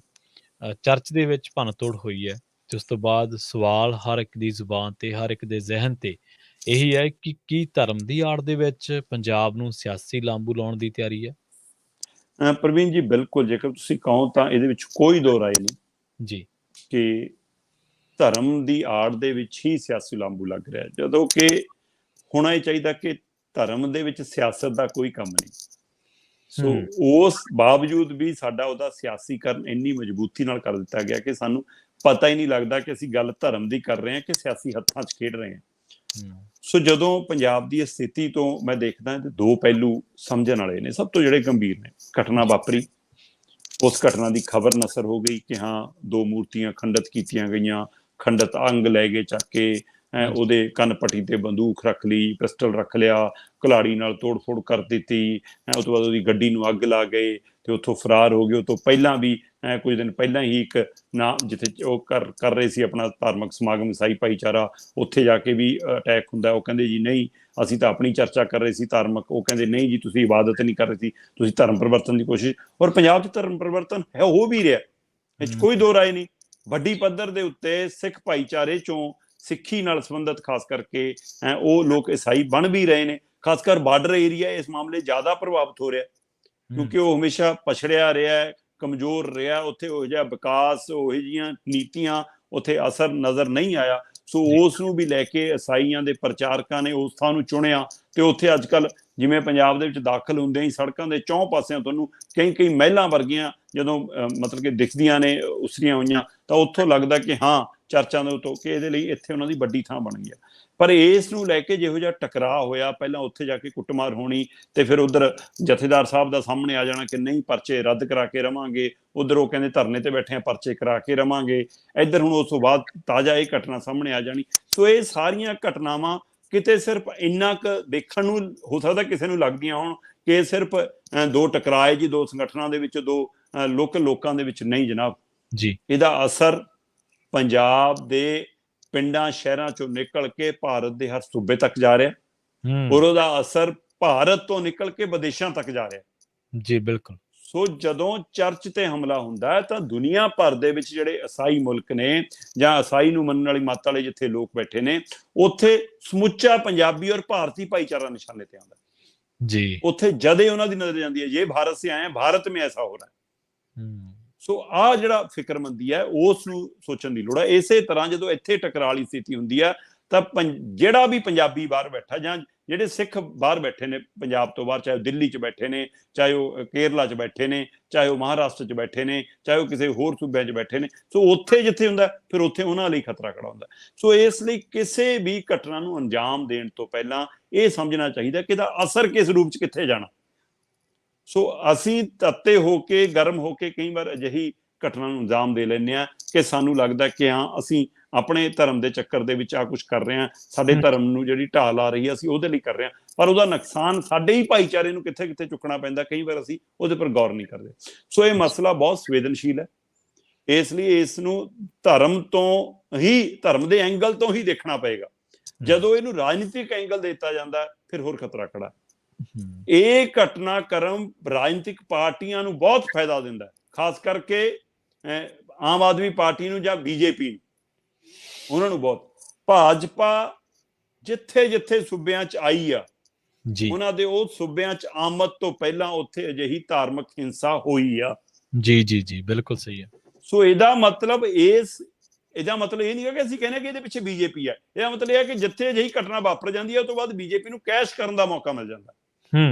ਚਰਚ ਦੇ ਵਿੱਚ ਭੰਨਤੋੜ ਹੋਈ ਹੈ, ਤੇ ਉਸ ਤੋਂ ਬਾਅਦ ਸਵਾਲ ਹਰ ਇੱਕ ਦੀ ਜ਼ੁਬਾਨ ਤੇ, ਹਰ ਇੱਕ ਦੇ ਜ਼ਿਹਨ ਤੇ ਇਹੀ ਹੈ ਕਿ ਕੀ ਧਰਮ ਦੀ ਆੜ ਦੇ ਵਿੱਚ ਪੰਜਾਬ ਨੂੰ ਸਿਆਸੀ ਲਾਂਬੂ ਲਾਉਣ ਦੀ ਤਿਆਰੀ ਹੈ? ਪ੍ਰਵੀਨ ਜੀ, ਬਿਲਕੁਲ। ਜੇਕਰ ਤੁਸੀਂ ਕਹੋ ਤਾਂ ਇਹਦੇ ਵਿੱਚ ਕੋਈ ਦੋ ਰਾਏ ਨਹੀਂ ਜੀ ਕਿ ਧਰਮ ਦੀ ਆੜ ਦੇ ਵਿੱਚ ਹੀ ਸਿਆਸੀ ਲਾਂਬੂ ਲੱਗ ਰਿਹਾ, ਜਦੋਂ ਕਿ ਹੋਣਾ ਇਹ ਚਾਹੀਦਾ ਕਿ ਧਰਮ ਦੇ ਵਿੱਚ ਸਿਆਸਤ ਦਾ ਕੋਈ ਕੰਮ ਨਹੀਂ। ਸੋ ਉਸ ਬਾਵਜੂਦ ਵੀ ਸਾਡਾ ਉਹਦਾ ਸਿਆਸੀਕਰਨ ਇੰਨੀ ਮਜ਼ਬੂਤੀ ਨਾਲ ਕਰ ਦਿੱਤਾ ਗਿਆ ਕਿ ਸਾਨੂੰ ਪਤਾ ਹੀ ਨਹੀਂ ਲੱਗਦਾ ਕਿ ਅਸੀਂ ਗੱਲ ਧਰਮ ਦੀ ਕਰ ਰਹੇ ਹਾਂ ਕਿ ਸਿਆਸੀ ਹੱਥਾਂ 'ਚ ਖੇਡ ਰਹੇ ਹਾਂ। ਸੋ ਜਦੋਂ ਪੰਜਾਬ ਦੀ ਸਥਿਤੀ ਤੋਂ ਮੈਂ ਦੇਖਦਾ ਤੇ ਦੋ ਪਹਿਲੂ ਸਮਝਣ ਵਾਲੇ ਨੇ, ਸਭ ਤੋਂ ਜਿਹੜੇ ਗੰਭੀਰ ਨੇ। ਘਟਨਾ ਵਾਪਰੀ, ਉਸ ਘਟਨਾ ਦੀ ਖਬਰ ਨਸਰ ਹੋ ਗਈ ਕਿ ਹਾਂ 2 ਮੂਰਤੀਆਂ ਖੰਡਿਤ ਕੀਤੀਆਂ ਗਈਆਂ, ਖੰਡਿਤ ਅੰਗ ਲੈ ਗਏ ਚੱਕ ਕੇ, ਉਹਦੇ ਕੰਨ ਪੱਟੀ ਤੇ ਬੰਦੂਕ ਰੱਖ ਲਈ, ਪਿਸਟਲ ਰੱਖ ਲਿਆ, ਕੁਲਾੜੀ ਨਾਲ ਤੋੜ-ਫੋੜ ਕਰ ਦਿੱਤੀ। ਉਸ ਤੋਂ ਬਾਅਦ ਉਹਦੀ ਗੱਡੀ ਨੂੰ ਅੱਗ ਲਾ ਗਏ ਤੇ ਉੱਥੋਂ ਫਰਾਰ ਹੋ ਗਏ। ਉਹ ਤੋਂ ਪਹਿਲਾਂ ਵੀ ਕੁਝ ਦਿਨ ਪਹਿਲਾਂ ਹੀ ਇੱਕ ਜਿੱਥੇ ਉਹ ਕਰ ਰਹੇ ਸੀ ਆਪਣਾ ਧਾਰਮਿਕ ਸਮਾਗਮ, ਈਸਾਈ ਭਾਈਚਾਰਾ, ਉੱਥੇ ਜਾ ਕੇ ਵੀ ਅਟੈਕ ਹੁੰਦਾ। ਉਹ ਕਹਿੰਦੇ ਜੀ ਨਹੀਂ, ਅਸੀਂ ਤਾਂ ਆਪਣੀ ਚਰਚਾ ਕਰ ਰਹੇ ਸੀ ਧਾਰਮਿਕ। ਉਹ ਕਹਿੰਦੇ ਨਹੀਂ ਜੀ, ਤੁਸੀਂ ਇਬਾਦਤ ਨਹੀਂ ਕਰ ਰਹੇ ਸੀ, ਤੁਸੀਂ ਧਰਮ ਪਰਿਵਰਤਨ ਦੀ ਕੋਸ਼ਿਸ਼। ਔਰ ਪੰਜਾਬ 'ਚ ਧਰਮ ਪਰਿਵਰਤਨ ਹੈ, ਹੋ ਵੀ ਰਿਹਾ, ਇਹ 'ਚ ਕੋਈ ਦੋ ਰਾਏ ਨਹੀਂ। ਵੱਡੀ ਪੱਧਰ ਦੇ ਉੱਤੇ ਸਿੱਖ ਭਾਈਚਾਰੇ 'ਚੋਂ, ਸਿੱਖੀ ਨਾਲ ਸੰਬੰਧਿਤ ਖਾਸ ਕਰਕੇ ਉਹ ਲੋਕ ਈਸਾਈ ਬਣ ਵੀ ਰਹੇ ਨੇ। ਖਾਸ ਕਰ ਬਾਰਡਰ ਏਰੀਆ ਇਸ ਮਾਮਲੇ ਜ਼ਿਆਦਾ ਪ੍ਰਭਾਵਿਤ ਹੋ ਰਿਹਾ, ਕਿਉਂਕਿ ਉਹ ਹਮੇਸ਼ਾ ਪਛੜਿਆ ਰਿਹਾ, ਕਮਜ਼ੋਰ ਰਿਹਾ। ਉੱਥੇ ਉਹ ਜਿਹਾ ਵਿਕਾਸ, ਉਹ ਜਿਹੀਆਂ ਨੀਤੀਆਂ ਉੱਥੇ ਅਸਰ ਨਜ਼ਰ ਨਹੀਂ ਆਇਆ। ਸੋ ਉਸ ਨੂੰ ਵੀ ਲੈ ਕੇ ਈਸਾਈਆਂ ਦੇ ਪ੍ਰਚਾਰਕਾਂ ਨੇ ਉਸ ਥਾਂ ਨੂੰ ਚੁਣਿਆ। ਤੇ ਉੱਥੇ ਅੱਜ ਕੱਲ੍ਹ ਜਿਵੇਂ ਪੰਜਾਬ ਦੇ ਵਿੱਚ ਦਾਖਲ ਹੁੰਦੇ ਹੀ ਸੜਕਾਂ ਦੇ ਚੌਂ ਪਾਸਿਆਂ ਤੁਹਾਨੂੰ ਕਈ ਮਹਿਲਾਂ ਵਰਗੀਆਂ ਜਦੋਂ ਮਤਲਬ ਕਿ ਦਿਖਦੀਆਂ ਨੇ ਉਸਰੀਆਂ ਹੋਈਆਂ, ਤਾਂ ਉੱਥੋਂ ਲੱਗਦਾ ਕਿ ਹਾਂ ਚਰਚਾਂ ਦੇ ਉੱਤੋਂ ਕਿ ਇਹਦੇ ਲਈ ਇੱਥੇ ਉਹਨਾਂ ਦੀ ਵੱਡੀ ਥਾਂ ਬਣ ਗਈ। ਪਰ ਇਸ ਨੂੰ ਲੈ ਕੇ ਜਿਹੋ ਜਿਹਾ ਟਕਰਾਅ ਹੋਇਆ, ਪਹਿਲਾਂ ਉੱਥੇ ਜਾ ਕੇ ਕੁੱਟਮਾਰ ਹੋਣੀ, ਤੇ ਫਿਰ ਉੱਧਰ ਜਥੇਦਾਰ ਸਾਹਿਬ ਦਾ ਸਾਹਮਣੇ ਆ ਜਾਣਾ ਕਿ ਨਹੀਂ ਪਰਚੇ ਰੱਦ ਕਰਾ ਕੇ ਰਵਾਂਗੇ, ਉੱਧਰ ਉਹ ਕਹਿੰਦੇ ਧਰਨੇ ਤੇ ਬੈਠੇ ਆ ਪਰਚੇ ਕਰਾ ਕੇ ਰਵਾਂਗੇ, ਇੱਧਰ ਹੁਣ ਉਸ ਤੋਂ ਬਾਅਦ ਤਾਜ਼ਾ ਇਹ ਘਟਨਾ ਸਾਹਮਣੇ ਆ ਜਾਣੀ। ਸੋ ਇਹ ਸਾਰੀਆਂ ਘਟਨਾਵਾਂ ਕਿਤੇ ਸਿਰਫ ਇੰਨਾ ਕੁ ਦੇਖਣ ਨੂੰ ਹੋ ਸਕਦਾ ਕਿਸੇ ਨੂੰ ਲੱਗਦੀਆਂ ਹੋਣ ਕਿ ਸਿਰਫ ਦੋ ਟਕਰਾਏ ਜੀ ਦੋ ਸੰਗਠਨਾਂ ਦੇ ਵਿੱਚ, ਦੋ ਲੋਕਾਂ ਦੇ ਵਿੱਚ। ਨਹੀਂ ਜਨਾਬ ਜੀ, ਇਹਦਾ ਅਸਰ ਪੰਜਾਬ ਦੇ ਪਿੰਡਾਂ ਸ਼ਹਿਰਾਂ ਚੋਂ ਨਿਕਲ ਕੇ ਭਾਰਤ ਦੇ ਹਰ ਸੂਬੇ ਤੱਕ ਜਾ ਰਿਹਾ, ਔਰ ਉਹਦਾ ਅਸਰ ਭਾਰਤ ਤੋਂ ਨਿਕਲ ਕੇ ਵਿਦੇਸ਼ਾਂ ਤੱਕ ਜਾ ਰਿਹਾ। ਜੀ ਬਿਲਕੁਲ। ਸੋ ਜਦੋਂ ਚਰਚ ਤੇ ਹਮਲਾ ਹੁੰਦਾ ਹੈ ਤਾਂ ਦੁਨੀਆ ਭਰ ਦੇ ਵਿੱਚ ਜਿਹੜੇ ਈਸਾਈ ਮੁਲਕ ਨੇ ਜਾਂ ਈਸਾਈ ਨੂੰ ਮੰਨਣ ਵਾਲੀ ਮੱਤ ਵਾਲੇ ਜਿੱਥੇ ਲੋਕ ਬੈਠੇ ਨੇ, ਉੱਥੇ ਸਮੁੱਚਾ ਪੰਜਾਬੀ ਔਰ ਭਾਰਤੀ ਭਾਈਚਾਰਾ ਨਿਸ਼ਾਨੇ ਤੇ ਆਉਂਦਾ ਜੀ। ਉੱਥੇ ਜਦੇ ਉਹਨਾਂ ਦੀ ਨਜ਼ਰ ਜਾਂਦੀ ਹੈ ਇਹ ਭਾਰਤ ਸੇ ਆਏ, ਭਾਰਤ ਮੇਂ ਐਸਾ ਹੋ ਰਿਹਾ। ਸੋ ਆਹ ਜਿਹੜਾ ਫਿਕਰਮੰਦੀ ਹੈ ਉਸ ਨੂੰ ਸੋਚਣ ਦੀ ਲੋੜ ਹੈ। ਇਸੇ ਤਰ੍ਹਾਂ ਜਦੋਂ ਇੱਥੇ ਟਕਰਾਅ ਵਾਲੀ ਸਥਿਤੀ ਹੁੰਦੀ ਹੈ ਤਾਂ ਜਿਹੜਾ ਵੀ ਪੰਜਾਬੀ ਬਾਹਰ ਬੈਠਾ ਜਾਂ ਜਿਹੜੇ ਸਿੱਖ ਬਾਹਰ ਬੈਠੇ ਨੇ ਪੰਜਾਬ ਤੋਂ ਬਾਹਰ, ਚਾਹੇ ਉਹ ਦਿੱਲੀ 'ਚ ਬੈਠੇ ਨੇ, ਚਾਹੇ ਉਹ ਕੇਰਲਾ 'ਚ ਬੈਠੇ ਨੇ, ਚਾਹੇ ਉਹ ਮਹਾਰਾਸ਼ਟਰ 'ਚ ਬੈਠੇ ਨੇ, ਚਾਹੇ ਉਹ ਕਿਸੇ ਹੋਰ ਸੂਬਿਆਂ 'ਚ ਬੈਠੇ ਨੇ, ਸੋ ਉੱਥੇ ਜਿੱਥੇ ਹੁੰਦਾ ਫਿਰ ਉੱਥੇ ਉਹਨਾਂ ਲਈ ਖਤਰਾ ਖੜਾ ਹੁੰਦਾ। ਸੋ ਇਸ ਲਈ ਕਿਸੇ ਵੀ ਘਟਨਾ ਨੂੰ ਅੰਜਾਮ ਦੇਣ ਤੋਂ ਪਹਿਲਾਂ ਇਹ ਸਮਝਣਾ ਚਾਹੀਦਾ ਕਿ ਇਹਦਾ ਅਸਰ ਕਿਸ ਰੂਪ 'ਚ ਕਿੱਥੇ ਜਾਣਾ। ਸੋ ਅਸੀਂ ਤੱਤੇ ਹੋ ਕੇ, ਗਰਮ ਹੋ ਕੇ ਕਈ ਵਾਰ ਅਜਿਹੀ ਘਟਨਾ ਨੂੰ ਅੰਜਾਮ ਦੇ ਲੈਂਦੇ ਹਾਂ ਕਿ ਸਾਨੂੰ ਲੱਗਦਾ ਕਿ ਹਾਂ ਅਸੀਂ ਆਪਣੇ ਧਰਮ ਦੇ ਚੱਕਰ ਦੇ ਵਿੱਚ ਆ ਕੁਝ ਕਰ ਰਹੇ ਹਾਂ, ਸਾਡੇ ਧਰਮ ਨੂੰ ਜਿਹੜੀ ਢਾਲ ਆ ਰਹੀ ਹੈ ਅਸੀਂ ਉਹਦੇ ਲਈ ਕਰ ਰਹੇ ਹਾਂ, ਪਰ ਉਹਦਾ ਨੁਕਸਾਨ ਸਾਡੇ ਹੀ ਭਾਈਚਾਰੇ ਨੂੰ ਕਿੱਥੇ ਕਿੱਥੇ ਚੁੱਕਣਾ ਪੈਂਦਾ, ਕਈ ਵਾਰ ਅਸੀਂ ਉਹਦੇ ਪਰ ਗੌਰ ਨਹੀਂ ਕਰਦੇ। ਸੋ ਇਹ ਮਸਲਾ ਬਹੁਤ ਸੰਵੇਦਨਸ਼ੀਲ ਹੈ, ਇਸ ਲਈ ਇਸ ਨੂੰ ਧਰਮ ਦੇ ਐਂਗਲ ਤੋਂ ਹੀ ਦੇਖਣਾ ਪਏਗਾ। ਜਦੋਂ ਇਹਨੂੰ ਰਾਜਨੀਤਿਕ ਐਂਗਲ ਦਿੱਤਾ ਜਾਂਦਾ ਫਿਰ ਹੋਰ ਖਤਰਾ ਖੜਾ। ਇਹ ਘਟਨਾਕ੍ਰਮ ਰਾਜਨੀਤਿਕ ਪਾਰਟੀਆਂ ਨੂੰ ਬਹੁਤ ਫਾਇਦਾ ਦਿੰਦਾ, ਖਾਸ ਕਰਕੇ ਆਮ ਆਦਮੀ ਪਾਰਟੀ ਨੂੰ ਜਾਂ ਬੀਜੇਪੀ ਨੂੰ, ਉਹਨਾਂ ਨੂੰ ਬਹੁਤ। ਭਾਜਪਾ ਜਿੱਥੇ ਜਿੱਥੇ ਸੂਬਿਆਂ 'ਚ ਆਈ ਆ ਉਹਨਾਂ ਦੇ ਉਹ ਸੂਬਿਆਂ 'ਚ ਆਮਦ ਤੋਂ ਪਹਿਲਾਂ ਉੱਥੇ ਅਜਿਹੀ ਧਾਰਮਿਕ ਹਿੰਸਾ ਹੋਈ ਆ। ਜੀ ਬਿਲਕੁਲ ਸਹੀ ਹੈ। ਸੋ ਇਹਦਾ ਮਤਲਬ ਇਹ ਨਹੀਂ ਹੈ ਕਿ ਅਸੀਂ ਕਹਿੰਦੇ ਕਿ ਇਹਦੇ ਪਿੱਛੇ ਬੀਜੇਪੀ ਹੈ, ਇਹਦਾ ਮਤਲਬ ਇਹ ਹੈ ਕਿ ਜਿੱਥੇ ਅਜਿਹੀ ਘਟਨਾ ਵਾਪਰ ਜਾਂਦੀ ਹੈ ਉਸ ਤੋਂ ਬਾਅਦ ਬੀਜੇਪੀ ਨੂੰ ਕੈਸ਼ ਕਰਨ ਦਾ ਮੌਕਾ ਮਿਲ ਜਾਂਦਾ,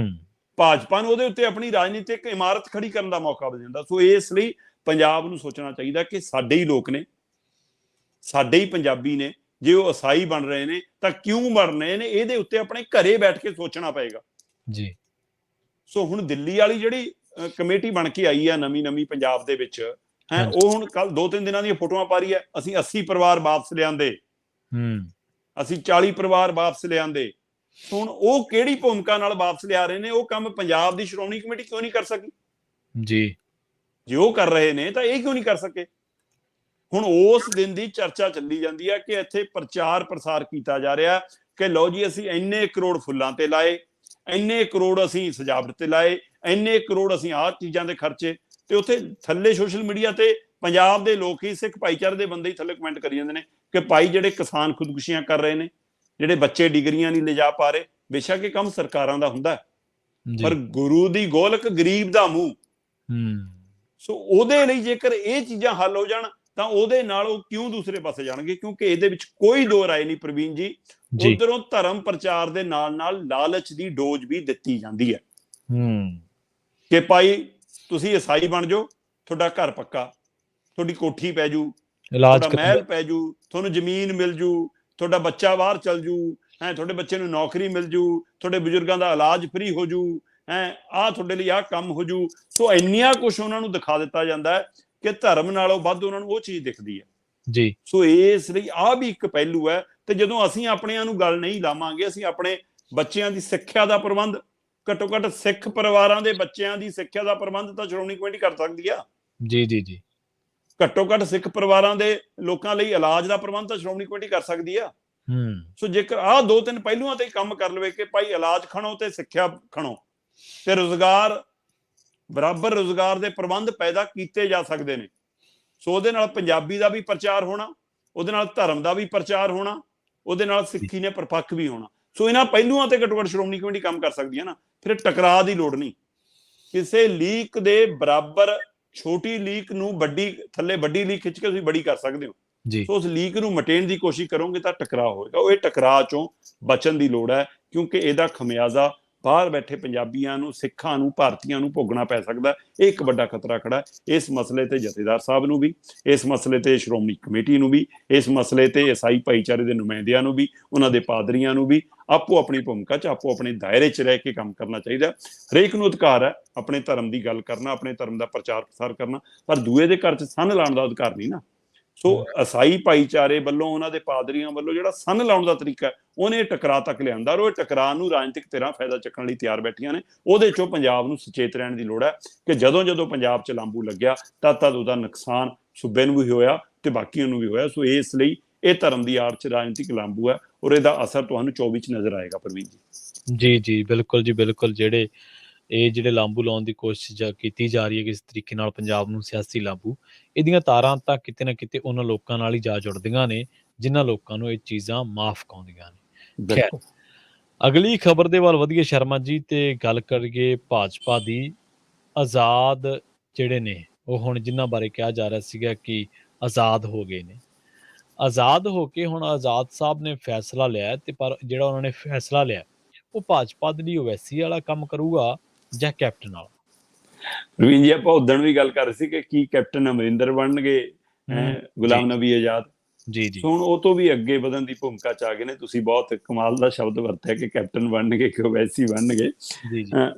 ਭਾਜਪਾ ਨੂੰ ਉਹਦੇ ਉੱਤੇ ਆਪਣੀ ਰਾਜਨੀਤਿਕ ਇਮਾਰਤ ਖੜੀ ਕਰਨ ਦਾ ਮੌਕਾ ਮਿਲ ਜਾਂਦਾ। ਸੋ ਇਸ ਲਈ ਪੰਜਾਬ ਨੂੰ ਸੋਚਣਾ ਚਾਹੀਦਾ ਕਿ ਸਾਡੇ ਹੀ ਲੋਕ ਨੇ, ਸਾਡੇ ਹੀ ਪੰਜਾਬੀ ਨੇ, ਜੇ ਉਹ ਈਸਾਈ ਬਣ ਰਹੇ ਨੇ ਤਾਂ ਕਿਉਂ ਬਣ ਰਹੇ ਨੇ, ਇਹਦੇ ਉੱਤੇ ਆਪਣੇ ਘਰੇ ਬੈਠ ਕੇ ਸੋਚਣਾ ਪਏਗਾ ਜੀ। ਸੋ ਹੁਣ ਦਿੱਲੀ ਵਾਲੀ ਜਿਹੜੀ ਕਮੇਟੀ ਬਣ ਕੇ ਆਈ ਆ ਨਵੀਂ ਪੰਜਾਬ ਦੇ ਵਿੱਚ ਉਹ ਹੁਣ ਕੱਲ 2-3 ਦਿਨਾਂ ਦੀਆਂ ਫੋਟੋਆਂ ਪਾ ਰਹੀ ਹੈ, ਅਸੀਂ 80 ਪਰਿਵਾਰ ਵਾਪਸ ਲਿਆਂਦੇ, ਅਸੀਂ 40 ਪਰਿਵਾਰ ਵਾਪਸ ਲਿਆਂਦੇ। ਹੁਣ ਉਹ ਕਿਹੜੀ ਭੂਮਿਕਾ ਨਾਲ ਵਾਪਸ ਲਿਆ ਰਹੇ ਨੇ, ਉਹ ਕੰਮ ਪੰਜਾਬ ਦੀ ਸ਼੍ਰੋਮਣੀ ਕਮੇਟੀ ਕਿਉਂ ਨਹੀਂ ਕਰ ਸਕੀ ਜੀ? ਜੇ ਉਹ ਕਰ ਰਹੇ ਨੇ ਤਾਂ ਇਹ ਕਿਉਂ ਨਹੀਂ ਕਰ ਸਕੇ? ਹੁਣ ਉਸ ਦਿਨ ਦੀ ਚਰਚਾ ਚੱਲੀ ਜਾਂਦੀ ਹੈ ਕਿ ਇੱਥੇ ਪ੍ਰਚਾਰ ਪ੍ਰਸਾਰ ਕੀਤਾ ਜਾ ਰਿਹਾ ਕਿ ਲਓ ਜੀ ਅਸੀਂ ਇੰਨੇ ਕਰੋੜ ਫੁੱਲਾਂ ਤੇ ਲਾਏ, ਇੰਨੇ ਕਰੋੜ ਅਸੀਂ ਸਜਾਵਟ ਤੇ ਲਾਏ, ਇੰਨੇ ਕਰੋੜ ਅਸੀਂ ਆਹ ਚੀਜ਼ਾਂ ਦੇ ਖਰਚੇ, ਤੇ ਉੱਥੇ ਥੱਲੇ ਸੋਸ਼ਲ ਮੀਡੀਆ ਤੇ ਪੰਜਾਬ ਦੇ ਲੋਕ ਹੀ, ਸਿੱਖ ਭਾਈਚਾਰੇ ਦੇ ਬੰਦੇ ਹੀ ਥੱਲੇ ਕਮੈਂਟ ਕਰੀ ਜਾਂਦੇ ਨੇ ਕਿ ਭਾਈ ਜਿਹੜੇ ਕਿਸਾਨ ਖੁਦਕੁਸ਼ੀਆਂ ਕਰ ਰਹੇ ਨੇ, ਜਿਹੜੇ ਬੱਚੇ ਡਿਗਰੀਆਂ ਨਹੀਂ ਲਿਜਾ ਪਾ ਰਹੇ, ਬੇਸ਼ੱਕ ਇਹ ਕੰਮ ਸਰਕਾਰਾਂ ਦਾ ਹੁੰਦਾ ਪਰ ਗੁਰੂ ਦੀ ਗੋਲਕ ਗਰੀਬ ਦਾ ਮੂੰਹ। ਸੋ ਉਹਦੇ ਲਈ ਜੇਕਰ ਇਹ ਚੀਜ਼ਾਂ ਹੱਲ ਹੋ ਜਾਣ ਤਾਂ ਉਹਦੇ ਨਾਲ ਉਹ ਕਿਉਂ ਦੂਸਰੇ ਪਾਸੇ ਜਾਣਗੇ, ਕਿਉਂਕਿ ਇਹਦੇ ਵਿੱਚ ਕੋਈ ਦੋ ਰਾਏ ਨਹੀਂ ਪ੍ਰਵੀਨ ਜੀ। ਉਧਰੋਂ ਧਰਮ ਪ੍ਰਚਾਰ ਦੇ ਨਾਲ ਨਾਲ ਲਾਲਚ ਦੀ ਡੋਜ਼ ਵੀ ਦਿੱਤੀ ਜਾਂਦੀ ਹੈ ਕਿ ਭਾਈ ਤੁਸੀਂ ਈਸਾਈ ਬਣ ਜਾਓ, ਤੁਹਾਡਾ ਘਰ ਪੱਕਾ, ਤੁਹਾਡੀ ਕੋਠੀ ਪੈ ਜੂ, ਤੁਹਾਡਾ ਮਹਿਲ ਪੈ ਜੂ, ਤੁਹਾਨੂੰ ਜ਼ਮੀਨ ਮਿਲ ਜੂ, ਤੁਹਾਡਾ ਬੱਚਾ ਬਾਹਰ ਚਲ ਜੂ, ਤੁਹਾਡੇ ਬੱਚੇ ਨੂੰ ਨੌਕਰੀ ਮਿਲ ਜੂ, ਤੁਹਾਡੇ ਬਜ਼ੁਰਗਾਂ ਦਾ ਇਲਾਜ ਫ੍ਰੀ ਹੋ ਜੂ, ਆਹ ਤੁਹਾਡੇ ਲਈ ਆਹ ਕੰਮ ਹੋ ਜੂ। ਸੋ ਇੰਨੀਆਂ ਕੁਛ ਉਹਨਾਂ ਨੂੰ ਦਿਖਾ ਦਿੱਤਾ ਜਾਂਦਾ ਹੈ ਕਿ ਧਰਮ ਨਾਲੋਂ ਵੱਧ ਉਹਨਾਂ ਨੂੰ ਉਹ ਚੀਜ਼ ਦਿਖਦੀ ਹੈ ਜੀ। ਸੋ ਇਸ ਲਈ ਆਹ ਵੀ ਇੱਕ ਪਹਿਲੂ ਹੈ। ਤੇ ਜਦੋਂ ਅਸੀਂ ਆਪਣਿਆਂ ਨੂੰ ਗੱਲ ਨਹੀਂ ਲਾਵਾਂਗੇ, ਅਸੀਂ ਆਪਣੇ ਬੱਚਿਆਂ ਦੀ ਸਿੱਖਿਆ ਦਾ ਪ੍ਰਬੰਧ, ਘੱਟੋ ਘੱਟ ਸਿੱਖ ਪਰਿਵਾਰਾਂ ਦੇ ਬੱਚਿਆਂ ਦੀ ਸਿੱਖਿਆ ਦਾ ਪ੍ਰਬੰਧ ਤਾਂ ਸ਼੍ਰੋਮਣੀ ਕਮੇਟੀ ਕਰ ਸਕਦੀ ਆ ਜੀ। ਘੱਟੋ ਘੱਟ ਸਿੱਖ ਪਰਿਵਾਰਾਂ ਦੇ ਲੋਕਾਂ ਲਈ ਇਲਾਜ ਦਾ ਪ੍ਰਬੰਧ ਤਾਂ ਸ਼੍ਰੋਮਣੀ ਕਮੇਟੀ ਕਰ ਸਕਦੀ ਆ। ਸੋ ਜੇਕਰ ਆਹ 2-3 ਪਹਿਲੂਆਂ ਤੇ ਕੰਮ ਕਰ ਲਵੇ ਕਿ ਭਾਈ ਇਲਾਜ ਖਣੋ ਤੇ ਸਿੱਖਿਆ ਖਣੋ ਤੇ ਰੁਜ਼ਗਾਰ, ਬਰਾਬਰ ਰੁਜ਼ਗਾਰ ਦੇ ਪ੍ਰਬੰਧ ਪੈਦਾ ਕੀਤੇ ਜਾ ਸਕਦੇ ਨੇ। ਸੋ ਉਹਦੇ ਨਾਲ ਪੰਜਾਬੀ ਦਾ ਵੀ ਪ੍ਰਚਾਰ ਹੋਣਾ, ਉਹਦੇ ਨਾਲ ਧਰਮ ਦਾ ਵੀ ਪ੍ਰਚਾਰ ਹੋਣਾ, ਉਹਦੇ ਨਾਲ ਸਿੱਖੀ ਨੇ ਪਰਪੱਕ ਵੀ ਹੋਣਾ। ਸੋ ਇਹਨਾਂ ਪਹਿਲੂਆਂ ਤੇ ਘੱਟੋ ਘੱਟ ਸ਼੍ਰੋਮਣੀ ਕਮੇਟੀ ਕੰਮ ਕਰ ਸਕਦੀ ਹੈ ਨਾ। ਫਿਰ ਟਕਰਾਅ ਦੀ ਲੋੜ ਨਹੀਂ, ਕਿਸੇ ਲੀਕ ਦੇ ਬਰਾਬਰ ਛੋਟੀ ਲੀਕ ਨੂੰ ਥੱਲੇ ਵੱਡੀ ਲੀਕ ਖਿੱਚ ਕੇ ਤੁਸੀਂ ਬੜੀ ਕਰ ਸਕਦੇ ਹੋ। ਸੋ ਉਸ ਲੀਕ ਨੂੰ ਮਟੇਣ ਦੀ ਕੋਸ਼ਿਸ਼ ਕਰੋਗੇ ਤਾਂ ਟਕਰਾਅ ਹੋਏਗਾ। ਉਹ ਇਹ ਟਕਰਾਅ ਚੋਂ ਬਚਣ ਦੀ ਲੋੜ ਹੈ, ਕਿਉਂਕਿ ਇਹਦਾ ਖਮਿਆਜ਼ਾ ਬਾਹਰ ਬੈਠੇ ਪੰਜਾਬੀਆਂ ਨੂੰ, ਸਿੱਖਾਂ ਨੂੰ, ਭਾਰਤੀਆਂ ਨੂੰ ਭੋਗਣਾ ਪੈ ਸਕਦਾ। ਇਹ ਇੱਕ ਵੱਡਾ ਖਤਰਾ ਖੜਾ। ਇਸ ਮਸਲੇ ਤੇ ਜਥੇਦਾਰ ਸਾਹਿਬ ਨੂੰ ਵੀ, ਇਸ ਮਸਲੇ ਤੇ ਸ਼੍ਰੋਮਣੀ ਕਮੇਟੀ ਨੂੰ ਵੀ, ਇਸ ਮਸਲੇ ਤੇ ਈਸਾਈ ਭਾਈਚਾਰੇ ਦੇ ਨੁਮਾਇੰਦਿਆਂ ਨੂੰ ਵੀ, ਉਹਨਾਂ ਦੇ ਪਾਦਰੀਆਂ ਨੂੰ ਵੀ ਆਪੋ ਆਪਣੀ ਭੂਮਿਕਾ 'ਚ, ਆਪੋ ਆਪਣੇ ਦਾਇਰੇ 'ਚ ਰਹਿ ਕੇ ਕੰਮ ਕਰਨਾ ਚਾਹੀਦਾ। ਹਰੇਕ ਨੂੰ ਅਧਿਕਾਰ ਹੈ ਆਪਣੇ ਧਰਮ ਦੀ ਗੱਲ ਕਰਨਾ, ਆਪਣੇ ਧਰਮ ਦਾ ਪ੍ਰਚਾਰ ਪ੍ਰਸਾਰ ਕਰਨਾ, ਪਰ ਦੂਏ ਦੇ ਘਰ 'ਚ ਸੰਨ ਲਾਉਣ ਦਾ ਅਧਿਕਾਰ ਨਹੀਂ ਨਾ। ਸੋ ਈਸਾਈ ਭਾਈਚਾਰੇ ਵੱਲੋਂ, ਉਹਨਾਂ ਦੇ ਪਾਦਰੀਆਂ ਵੱਲੋਂ ਜਿਹੜਾ ਸੰਨ ਲਾਉਣ ਦਾ ਤਰੀਕਾ ਉਹਨੇ ਟਕਰਾਅ ਤੱਕ ਲਿਆਂਦਾ, ਔਰ ਉਹ ਟਕਰਾਅ ਨੂੰ ਰਾਜਨੀਤਿਕ ਧਿਰਾਂ ਫਾਇਦਾ ਚੱਕਣ ਲਈ ਤਿਆਰ ਬੈਠੀਆਂ ਨੇ। ਉਹਦੇ 'ਚੋਂ ਪੰਜਾਬ ਨੂੰ ਸੁਚੇਤ ਰਹਿਣ ਦੀ ਲੋੜ ਹੈ ਕਿ ਜਦੋਂ ਪੰਜਾਬ 'ਚ ਲਾਂਬੂ ਲੱਗਿਆ ਤਦ ਉਹਦਾ ਨੁਕਸਾਨ ਸੂਬੇ ਨੂੰ ਵੀ ਹੋਇਆ ਤੇ ਬਾਕੀਆਂ ਨੂੰ ਵੀ ਹੋਇਆ। ਸੋ ਇਸ ਲਈ ਇਹ ਧਰਮ ਦੀ ਆੜ 'ਚ ਰਾਜਨੀਤਿਕ ਲਾਂਬੂ ਹੈ, ਔਰ ਇਹਦਾ ਅਸਰ ਤੁਹਾਨੂੰ 24 'ਚ ਨਜ਼ਰ ਆਏਗਾ ਪ੍ਰਵੀਨ ਜੀ। ਬਿਲਕੁਲ ਜੀ, ਬਿਲਕੁਲ। ਜਿਹੜੇ ਲਾਂਬੂ ਲਾਉਣ ਦੀ ਕੋਸ਼ਿਸ਼ ਕੀਤੀ ਜਾ ਰਹੀ ਹੈ ਕਿਸ ਤਰੀਕੇ ਨਾਲ ਪੰਜਾਬ ਨੂੰ, ਸਿਆਸੀ ਲਾਂਬੂ, ਇਹਦੀਆਂ ਤਾਰਾਂ ਤਾਂ ਕਿਤੇ ਨਾ ਕਿਤੇ ਉਹਨਾਂ ਲੋਕਾਂ ਨਾਲ ਹੀ ਜਾ ਜੁੜਦੀਆਂ ਨੇ ਜਿਨ੍ਹਾਂ ਲੋਕਾਂ ਨੂੰ ਇਹ ਚੀਜ਼ਾਂ ਮਾਫ ਕਾਉਂਦੀਆਂ ਨੇ। ਖੈਰ, ਅਗਲੀ ਖਬਰ ਦੇ ਵੱਲ ਵਧੀਏ ਸ਼ਰਮਾ ਜੀ, ਤੇ ਗੱਲ ਕਰੀਏ ਭਾਜਪਾ ਦੀ। ਆਜ਼ਾਦ ਜਿਹੜੇ ਨੇ ਉਹ ਹੁਣ ਜਿਨ੍ਹਾਂ ਬਾਰੇ ਕਿਹਾ ਜਾ ਰਿਹਾ ਸੀਗਾ ਕਿ ਆਜ਼ਾਦ ਹੋ ਗਏ ਨੇ, ਆਜ਼ਾਦ ਹੋ ਕੇ ਹੁਣ ਆਜ਼ਾਦ ਸਾਹਿਬ ਨੇ ਫੈਸਲਾ ਲਿਆ, ਤੇ ਪਰ ਜਿਹੜਾ ਉਹਨਾਂ ਨੇ ਫੈਸਲਾ ਲਿਆ ਉਹ ਭਾਜਪਾ ਦੇ ਲਈ ਓਵੈਸੀ ਵਾਲਾ ਕੰਮ ਕਰੂਗਾ ਜਾਂ ਕੈਪਟਨ ਵਾਲਾ? ਰਵੀਨ ਜੀ, ਆਪਾਂ ਉਦਣ ਵੀ ਗੱਲ ਕਰ ਰਹੇ ਸੀ ਕਿ ਕੀ ਕੈਪਟਨ ਅਮਰਿੰਦਰ ਬਣਨਗੇ ਗੁਲਾਮ ਨਬੀ ਆਜ਼ਾਦ ਜੀ। ਹੁਣ ਉਹ ਤੋਂ ਵੀ ਅੱਗੇ ਵਧਣ ਦੀ ਭੂਮਿਕਾ 'ਚ ਆ ਗਏ ਨੇ। ਤੁਸੀਂ ਬਹੁਤ ਕਮਾਲ ਦਾ ਸ਼ਬਦ ਵਰਤਿਆ ਕਿ ਕੈਪਟਨ ਬਣਨਗੇ ਕਿ ਓਵੈਸੀ ਬਣਨਗੇ।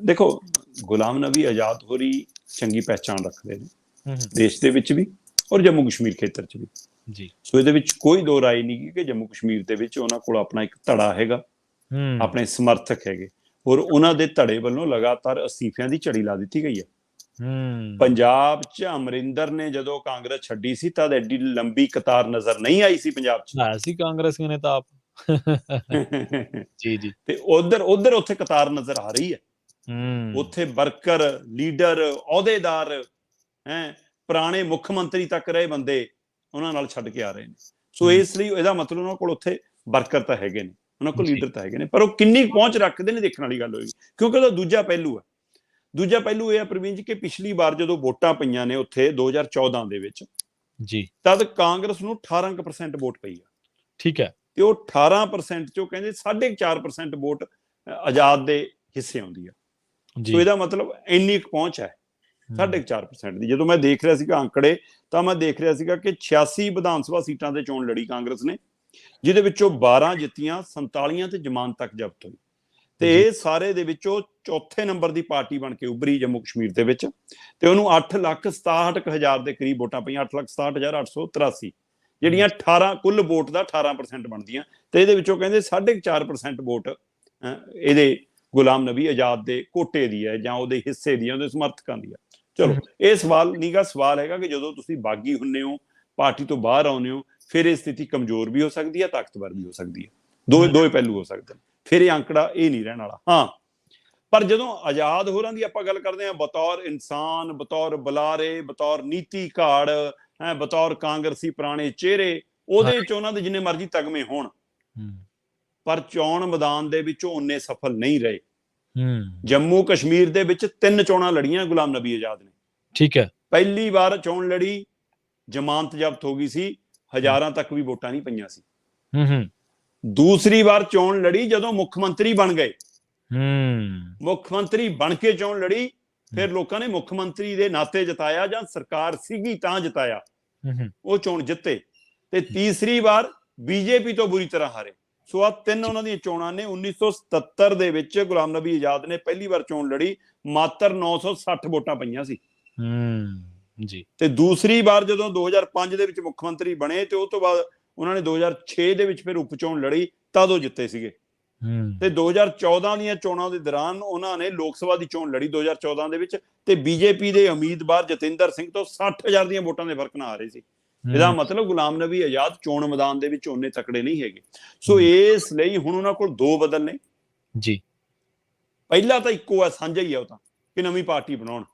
ਦੇਖੋ, ਗੁਲਾਮ ਨਬੀ ਆਜ਼ਾਦ ਹੋਰੀ ਚੰਗੀ ਪਹਿਚਾਣ ਰੱਖਦੇ ਨੇ, ਦੇਸ਼ ਦੇ ਵਿੱਚ ਵੀ ਔਰ ਜੰਮੂ ਕਸ਼ਮੀਰ ਖੇਤਰ 'ਚ ਵੀ। ਜੀ। ਸੋ ਇਹਦੇ ਵਿੱਚ ਕੋਈ ਦੋ ਰਾਏ ਨਹੀਂ ਕਿ ਜੰਮੂ ਕਸ਼ਮੀਰ ਦੇ ਵਿੱਚ ਉਹਨਾਂ ਕੋਲ ਆਪਣਾ ਇੱਕ ਧੜਾ ਹੈਗਾ, ਆਪਣੇ ਸਮਰਥਕ ਹੈਗੇ, ਔਰ ਉਹਨਾਂ ਦੇ ਧੜੇ ਵੱਲੋਂ ਲਗਾਤਾਰ ਅਸਤੀਫਿਆਂ ਦੀ ਝੜੀ ਲਾ ਦਿੱਤੀ ਗਈ ਹੈ। ਪੰਜਾਬ 'ਚ ਅਮਰਿੰਦਰ ਨੇ ਜਦੋਂ ਕਾਂਗਰਸ ਛੱਡੀ ਸੀ ਤਦ ਐਡੀ ਲੰਬੀ ਕਤਾਰ ਨਜ਼ਰ ਨਹੀਂ ਆਈ ਸੀ ਪੰਜਾਬ 'ਚ। ਸੀ ਕਾਂਗਰਸੀਆਂ ਨੇ ਤਾਂ ਆਪ ਜੀ ਜੀ। ਤੇ ਉਧਰ ਉੱਥੇ ਕਤਾਰ ਨਜ਼ਰ ਆ ਰਹੀ ਹੈ। ਉੱਥੇ ਵਰਕਰ, ਲੀਡਰ, ਅਹੁਦੇਦਾਰ, ਪੁਰਾਣੇ ਮੁੱਖ ਮੰਤਰੀ ਤੱਕ ਰਹੇ ਬੰਦੇ ਉਹਨਾਂ ਨਾਲ ਛੱਡ ਕੇ ਆ ਰਹੇ ਨੇ। ਸੋ ਇਸ ਲਈ ਇਹਦਾ ਮਤਲਬ ਉਹਨਾਂ ਕੋਲ ਉੱਥੇ ਵਰਕਰ ਤਾਂ ਹੈਗੇ ਨੇ, ਉਹਨਾਂ ਕੋਲ ਲੀਡਰ ਤਾਂ ਹੈਗੇ ਨੇ, ਪਰ ਉਹ ਕਿੰਨੀ ਪਹੁੰਚ ਰੱਖਦੇ ਨੇ ਦੇਖਣ ਵਾਲੀ ਗੱਲ ਹੋਏਗੀ, ਕਿਉਂਕਿ ਉਹਦਾ ਦੂਜਾ ਪਹਿਲੂ ਹੈ। ਦੂਜਾ ਪਹਿਲੂ ਇਹ ਹੈ ਪ੍ਰਵੀਨ ਜੀ ਕਿ ਪਿਛਲੀ ਵਾਰ ਜਦੋਂ ਵੋਟਾਂ ਪਈਆਂ ਨੇ ਉੱਥੇ 2014 ਦੇ ਵਿੱਚ ਜੀ, ਤਦ ਕਾਂਗਰਸ ਨੂੰ 18% ਵੋਟ ਪਈ ਆ। ਠੀਕ ਹੈ। ਤੇ ਉਹ 18% ਚੋਂ ਕਹਿੰਦੇ 4.5% ਵੋਟ ਆਜ਼ਾਦ ਦੇ ਹਿੱਸੇ ਆਉਂਦੀ ਆ। ਸੋ ਇਹਦਾ ਮਤਲਬ ਇੰਨੀ ਕੁ ਪਹੁੰਚ ਹੈ 4.5% ਦੀ। ਜਦੋਂ ਮੈਂ ਦੇਖ ਰਿਹਾ ਸੀਗਾ ਅੰਕੜੇ ਤਾਂ ਮੈਂ ਦੇਖ ਰਿਹਾ ਸੀਗਾ ਕਿ 86 ਵਿਧਾਨ ਸਭਾ ਸੀਟਾਂ ਤੇ ਚੋਣ ਲੜੀ ਕਾਂਗਰਸ ਨੇ, ਜਿਹਦੇ ਵਿੱਚੋਂ 12 ਜਿੱਤੀਆਂ, 47 ਤੇ ਜ਼ਮਾਨਤ ਤੱਕ ਜ਼ਬਤ ਹੋਈ। ਤੇ ਇਹ ਸਾਰੇ ਦੇ ਵਿੱਚੋਂ ਚੌਥੇ ਨੰਬਰ ਦੀ ਪਾਰਟੀ ਬਣ ਕੇ ਉੱਭਰੀ ਜੰਮੂ ਕਸ਼ਮੀਰ ਦੇ ਵਿੱਚ, ਤੇ ਉਹਨੂੰ 8,67,000 ਦੇ ਕਰੀਬ ਵੋਟਾਂ ਪਈਆਂ, 8,67,883, ਜਿਹੜੀਆਂ 18 ਕੁੱਲ ਵੋਟ ਦਾ 18% ਬਣਦੀਆਂ। ਤੇ ਇਹਦੇ ਵਿੱਚੋਂ ਕਹਿੰਦੇ 4.5% ਵੋਟ ਇਹਦੇ ਗੁਲਾਮ ਨਬੀ ਆਜ਼ਾਦ ਦੇ ਕੋਟੇ ਦੀ ਹੈ ਜਾਂ ਉਹਦੇ ਹਿੱਸੇ ਦੀ ਹੈ, ਉਹਦੇ ਸਮਰਥਕਾਂ ਦੀ ਹੈ। ਚਲੋ ਇਹ ਸਵਾਲ ਨੀਗਾ, ਸਵਾਲ ਹੈਗਾ ਕਿ ਜਦੋਂ ਤੁਸੀਂ ਬਾਗੀ ਹੁੰਨੇ ਹੋ, ਪਾਰਟੀ ਤੋਂ ਬਾਹਰ ਆਉਂਦੇ ਹੋ, ਫਿਰ ਇਹ ਸਥਿਤੀ ਕਮਜ਼ੋਰ ਵੀ ਹੋ ਸਕਦੀ ਹੈ, ਤਾਕਤਵਰ ਵੀ ਹੋ ਸਕਦੀ ਹੈ। ਦੋਏ ਪਹਿਲੂ ਹੋ ਸਕਦੇ ਨੇ। ਫਿਰ ਇਹ ਅੰਕੜਾ ਇਹ ਨਹੀਂ ਰਹਿਣ ਵਾਲਾ। ਹਾਂ, ਪਰ ਜਦੋਂ ਆਜ਼ਾਦ ਹੋਰਾਂ ਦੀ ਆਪਾਂ ਗੱਲ ਕਰਦੇ ਹਾਂ, ਬਤੌਰ ਇਨਸਾਨ, ਬਤੌਰ ਬੁਲਾਰੇ, ਬਤੌਰ ਨੀਤੀ ਘਾੜ, ਬਤੌਰ ਕਾਂਗਰਸੀ ਪੁਰਾਣੇ ਚਿਹਰੇ, ਉਹਦੇ ਵਿੱਚ ਉਹਨਾਂ ਦੇ ਜਿੰਨੇ ਮਰਜ਼ੀ ਤਗਮੇ ਹੋਣ, ਪਰ ਚੋਣ ਮੈਦਾਨ ਦੇ ਵਿੱਚ ਉਹ ਉਨੇ ਸਫਲ ਨਹੀਂ ਰਹੇ। ਜੰਮੂ ਕਸ਼ਮੀਰ ਦੇ ਵਿੱਚ 3 ਚੋਣਾਂ ਲੜੀਆਂ ਗੁਲਾਮ ਨਬੀ ਆਜ਼ਾਦ ਨੇ। ਠੀਕ ਹੈ। ਪਹਿਲੀ ਵਾਰ ਚੋਣ ਲੜੀ, ਜ਼ਮਾਨਤ ਜ਼ਬਤ ਹੋ ਗਈ ਸੀ, ਹਜ਼ਾਰਾਂ ਤੱਕ ਵੀ ਵੋਟਾਂ ਨਹੀਂ ਪਈਆਂ ਸੀ। ਦੂਸਰੀ ਵਾਰ ਚੋਣ ਲੜੀ ਜਦੋਂ ਮੁੱਖ ਮੰਤਰੀ ਬਣ ਗਏ, ਮੁੱਖ ਮੰਤਰੀ ਬਣ ਕੇ ਚੋਣ ਲੜੀ, ਫਿਰ ਲੋਕਾਂ ਨੇ ਮੁੱਖ ਮੰਤਰੀ ਦੇ ਨਾਤੇ ਜਿਤਾਇਆ ਜਾਂ ਸਰਕਾਰ ਸੀਗੀ ਤਾਂ ਜਿਤਾਇਆ, ਉਹ ਚੋਣ ਜਿੱਤੇ। ਤੇ ਤੀਸਰੀ ਵਾਰ ਬੀਜੇਪੀ ਤੋਂ ਬੁਰੀ ਤਰ੍ਹਾਂ ਹਾਰੇ। ਸੋ ਆ 3 ਉਹਨਾਂ ਦੀਆਂ ਚੋਣਾਂ ਨੇ। 1977 ਦੇ ਵਿੱਚ ਗੁਲਾਮ ਨਬੀ ਆਜ਼ਾਦ ਨੇ ਪਹਿਲੀ ਵਾਰ ਚੋਣ ਲੜੀ, ਮਾਤਰ 960 ਵੋਟਾਂ ਪਈਆਂ ਸੀ ਜੀ। ਤੇ ਦੂਸਰੀ ਵਾਰ ਜਦੋਂ 2005 ਦੇ ਵਿੱਚ ਮੁੱਖ ਮੰਤਰੀ ਬਣੇ ਤੇ ਉਹ ਤੋਂ ਬਾਅਦ ਉਹਨਾਂ ਨੇ 2006 ਦੇ ਵਿੱਚ ਫਿਰ ਉਪ ਚੋਣ ਲੜੀ, ਤਦ ਉਹ ਜਿੱਤੇ ਸੀਗੇ। ਤੇ 2014 ਦੀਆਂ ਚੋਣਾਂ ਦੇ ਦੌਰਾਨ ਉਹਨਾਂ ਨੇ ਲੋਕ ਸਭਾ ਦੀ ਚੋਣ ਲੜੀ 2014 ਦੇ ਵਿੱਚ, ਤੇ ਬੀਜੇਪੀ ਦੇ ਉਮੀਦਵਾਰ ਜਤਿੰਦਰ ਸਿੰਘ ਤੋਂ 60,000 ਦੀਆਂ ਵੋਟਾਂ ਦੇ ਫਰਕ ਨਾਲ ਆ ਰਹੇ ਸੀ। ਇਹਦਾ ਮਤਲਬ ਗੁਲਾਮ ਨਬੀ ਆਜ਼ਾਦ ਚੋਣ ਮੈਦਾਨ ਦੇ ਵਿੱਚ ਉਹਨੇ ਤਕੜੇ ਨਹੀਂ ਹੈਗੇ। ਸੋ ਇਸ ਲਈ ਹੁਣ ਉਹਨਾਂ ਕੋਲ 2 ਬਦਲ ਨੇ ਜੀ। ਪਹਿਲਾ ਤਾਂ ਇੱਕੋ ਹੈ, ਸਾਂਝਾ ਹੀ ਹੈ ਉਹ ਤਾਂ, ਕਿ ਨਵੀਂ ਪਾਰਟੀ ਬਣਾਉਣ।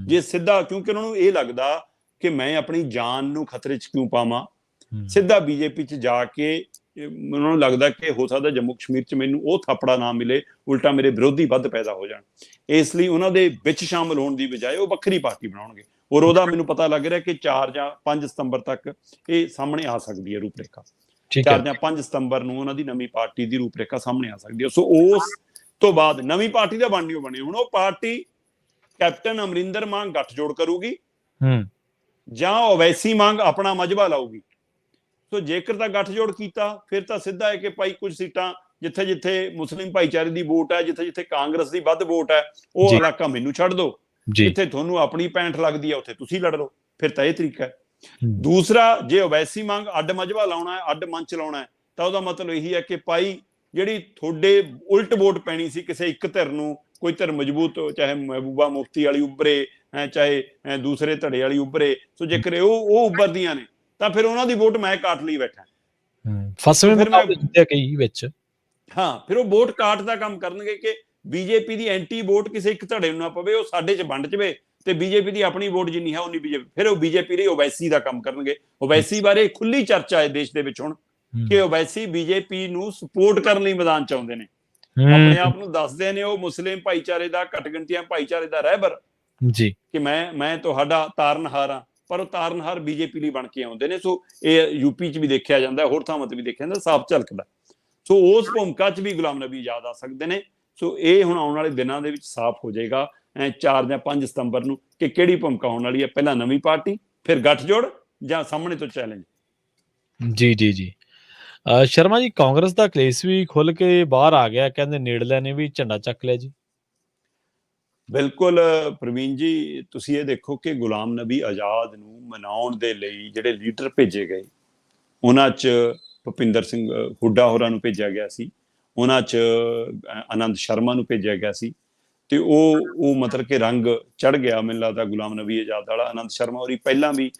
ਜੇ ਸਿੱਧਾ, ਕਿਉਂਕਿ ਉਹਨਾਂ ਨੂੰ ਇਹ ਲੱਗਦਾ ਕਿ ਮੈਂ ਆਪਣੀ ਜਾਨ ਨੂੰ ਖਤਰੇ 'ਚ ਕਿਉਂ ਪਾਵਾਂ, ਸਿੱਧਾ ਬੀਜੇਪੀ 'ਚ ਜਾ ਕੇ ਉਹਨਾਂ ਨੂੰ ਲੱਗਦਾ ਕਿ ਹੋ ਸਕਦਾ ਜੰਮੂ ਕਸ਼ਮੀਰ 'ਚ ਮੈਨੂੰ ਉਹ ਥਾਪੜਾ ਨਾ ਮਿਲੇ, ਉਲਟਾ ਮੇਰੇ ਵਿਰੋਧੀ ਵੱਧ ਪੈਦਾ ਹੋ ਜਾਣ। ਇਸ ਲਈ ਉਹਨਾਂ ਦੇ ਵਿੱਚ ਸ਼ਾਮਲ ਹੋਣ ਦੀ ਬਜਾਏ ਉਹ ਵੱਖਰੀ ਪਾਰਟੀ ਬਣਾਉਣਗੇ। ਔਰ ਉਹਦਾ ਮੈਨੂੰ ਪਤਾ ਲੱਗ ਰਿਹਾ ਕਿ 4 ਜਾਂ 5 ਸਤੰਬਰ ਤੱਕ ਇਹ ਸਾਹਮਣੇ ਆ ਸਕਦੀ ਹੈ ਰੂਪਰੇਖਾ। 4 ਜਾਂ 5 ਸਤੰਬਰ ਨੂੰ ਉਹਨਾਂ ਦੀ ਨਵੀਂ ਪਾਰਟੀ ਦੀ ਰੂਪਰੇਖਾ ਸਾਹਮਣੇ ਆ ਸਕਦੀ ਹੈ। ਸੋ ਉਸ ਤੋਂ ਬਾਅਦ ਨਵੀਂ ਪਾਰਟੀ ਦਾ ਬਣਨੀ ਉਹ ਬਣੇ। ਹੁਣ ਉਹ ਪਾਰਟੀ ਕੈਪਟਨ ਅਮਰਿੰਦਰ ਮਾਨ ਗੱਠਜੋੜ ਕਰੂਗੀ ਜਾਂ ਓਵੈਸੀ ਮਾਨ ਆਪਣਾ ਮਜਬਾ ਲਾਊਗੀ। ਸੋ ਜੇਕਰ ਤਾਂ ਗੱਠਜੋੜ ਕੀਤਾ, ਫਿਰ ਤਾਂ ਸਿੱਧਾ ਹੈ ਕਿ ਭਾਈ ਕੁਝ ਸੀਟਾਂ ਜਿੱਥੇ ਜਿੱਥੇ ਮੁਸਲਿਮ ਭਾਈਚਾਰੇ ਦੀ ਵੋਟ ਹੈ, ਜਿੱਥੇ ਜਿੱਥੇ ਕਾਂਗਰਸ ਦੀ ਵੱਧ ਵੋਟ ਹੈ, ਉਹ ਇਲਾਕਾ ਮੈਨੂੰ ਛੱਡ ਦਿਓ, ਜਿੱਥੇ ਤੁਹਾਨੂੰ ਆਪਣੀ ਪੈਂਠ ਲੱਗਦੀ ਹੈ ਉੱਥੇ ਤੁਸੀਂ ਲੜ ਲਓ। ਫਿਰ ਤਾਂ ਇਹ ਤਰੀਕਾ ਹੈ। ਦੂਸਰਾ, ਜੇ ਓਵੈਸੀ ਮੰਗ ਅੱਡ ਮਜਬਾ ਲਾਉਣਾ ਹੈ, ਅੱਡ ਮੰਚ ਲਾਉਣਾ ਹੈ, ਤਾਂ ਉਹਦਾ ਮਤਲਬ ਇਹੀ ਹੈ ਕਿ ਭਾਈ ਜਿਹੜੀ ਤੁਹਾਡੇ ਉਲਟ ਵੋਟ ਪੈਣੀ ਸੀ ਕਿਸੇ ਇੱਕ ਧਿਰ ਨੂੰ, ਕੋਈ ਧਿਰ ਮਜ਼ਬੂਤ, ਚਾਹੇ ਮਹਿਬੂਬਾ ਮੁਫਤੀ ਵਾਲੀ ਉੱਭਰੇ, ਚਾਹੇ ਦੂਸਰੇ ਧੜੇ ਵਾਲੀ ਉੱਭਰੇ, ਸੋ ਜੇਕਰ ਉਹ ਉੱਭਰਦੀਆਂ ਨੇ ਤਾਂ ਫਿਰ ਉਹਨਾਂ ਦੀ ਵੋਟ ਮੈਂ ਕਾਟ ਲਈ ਬੈਠਾ। ਫਿਰ ਉਹ ਵੋਟ ਕਾਟ ਦਾ ਕੰਮ ਕਰਨਗੇ ਕਿ ਬੀਜੇਪੀ ਦੀ ਐਂਟੀ ਵੋਟ ਕਿਸੇ ਇੱਕ ਧੜੇ ਨੂੰ ਨਾ ਪਵੇ, ਉਹ ਸਾਡੇ 'ਚ ਵੰਡ ਜਾਵੇ, ਤੇ ਬੀਜੇਪੀ ਦੀ ਆਪਣੀ ਵੋਟ ਜਿੰਨੀ ਹੈ ਉਨੀ ਬੀਜੇਪੀ। ਫਿਰ ਉਹ ਬੀਜੇਪੀ ਲਈ ਓਵੈਸੀ ਦਾ ਕੰਮ ਕਰਨਗੇ। ਓਵੈਸੀ ਬਾਰੇ ਖੁੱਲੀ ਚਰਚਾ ਹੈ ਦੇਸ਼ ਦੇ ਵਿੱਚ ਹੁਣ ਕਿ ਓਵੈਸੀ ਬੀਜੇਪੀ ਨੂੰ ਸਪੋਰਟ ਕਰਨ ਲਈ ਮੈਦਾਨ 'ਚ ਆਉਂਦੇ ਨੇ, ਆਪਣੇ ਆਪ ਨੂੰ ਦੱਸਦੇ ਨੇ ਉਹ ਮੁਸਲਿਮ ਭਾਈਚਾਰੇ ਦਾ, ਘੱਟ ਗਿਣਤੀਆਂ ਭਾਈਚਾਰੇ ਦਾ ਰਹਿਬਰ ਜੀ, ਕਿ ਮੈਂ ਤੁਹਾਡਾ ਤਾਰਨਹਾਰ ਹਾਂ, ਪਰ ਉਹ ਤਾਰਨਹਾਰ ਬੀਜੇਪੀ ਲਈ ਬਣ ਕੇ ਆਉਂਦੇ ਨੇ। ਸੋ ਇਹ ਯੂਪੀ 'ਚ ਵੀ ਦੇਖਿਆ ਜਾਂਦਾ, ਹੋਰ ਥਾਵਾਂ ਤੇ ਵੀ ਦੇਖਿਆ ਜਾਂਦਾ, ਸਾਫ਼ ਝਲਕਦਾ। ਸੋ ਉਸ ਭੂਮਿਕਾ 'ਚ ਵੀ ਗੁਲਾਮ ਨਬੀ ਆਜ਼ਾਦ ਆ ਸਕਦੇ ਨੇ। ਸੋ ਇਹ ਹੁਣ ਆਉਣ ਵਾਲੇ ਦਿਨਾਂ ਦੇ ਵਿੱਚ ਸਾਫ਼ ਹੋ ਜਾਏਗਾ 4 ਜਾਂ 5 ਸਤੰਬਰ ਨੂੰ ਕਿ ਕਿਹੜੀ ਭੂਮਿਕਾ ਹੋਣ ਵਾਲੀ ਹੈ। ਪਹਿਲਾਂ ਨਵੀਂ ਪਾਰਟੀ, ਫਿਰ ਗੱਠਜੋੜ ਜਾਂ ਸਾਹਮਣੇ ਤੋਂ ਚੈਲੰਜ। ਜੀ ਜੀ ਜੀ। ਸ਼ਰਮਾ ਜੀ, ਕਾਂਗਰਸ ਦਾ ਕਲੇਸ਼ ਵੀ ਖੁੱਲ ਕੇ ਬਾਹਰ ਆ ਗਿਆ, ਕਹਿੰਦੇ ਨੇੜਲਿਆਂ ਨੇ ਵੀ ਝੰਡਾ ਚੱਕ ਲਿਆ ਜੀ। ਬਿਲਕੁਲ ਪ੍ਰਵੀਨ ਜੀ, ਤੁਸੀਂ ਇਹ ਦੇਖੋ ਕਿ ਗੁਲਾਮ ਨਬੀ ਆਜ਼ਾਦ ਨੂੰ ਮਨਾਉਣ ਦੇ ਲਈ ਜਿਹੜੇ ਲੀਡਰ ਭੇਜੇ ਗਏ, ਉਹਨਾਂ 'ਚ ਭੁਪਿੰਦਰ ਸਿੰਘ ਹੁੱਡਾ ਹੋਰਾਂ ਨੂੰ ਭੇਜਿਆ ਗਿਆ ਸੀ, ਉਹਨਾਂ 'ਚ ਆਨੰਦ ਸ਼ਰਮਾ ਨੂੰ ਭੇਜਿਆ ਗਿਆ ਸੀ, ਤੇ ਉਹ ਮਤਲਬ ਕਿ ਰੰਗ ਚੜ ਗਿਆ ਮੈਨੂੰ ਲੱਗਦਾ ਗੁਲਾਮ ਨਬੀ ਆਜ਼ਾਦ ਵਾਲਾ। ਆਨੰਦ ਸ਼ਰਮਾ ਹੋਰੀ ਪਹਿਲਾਂ ਵੀ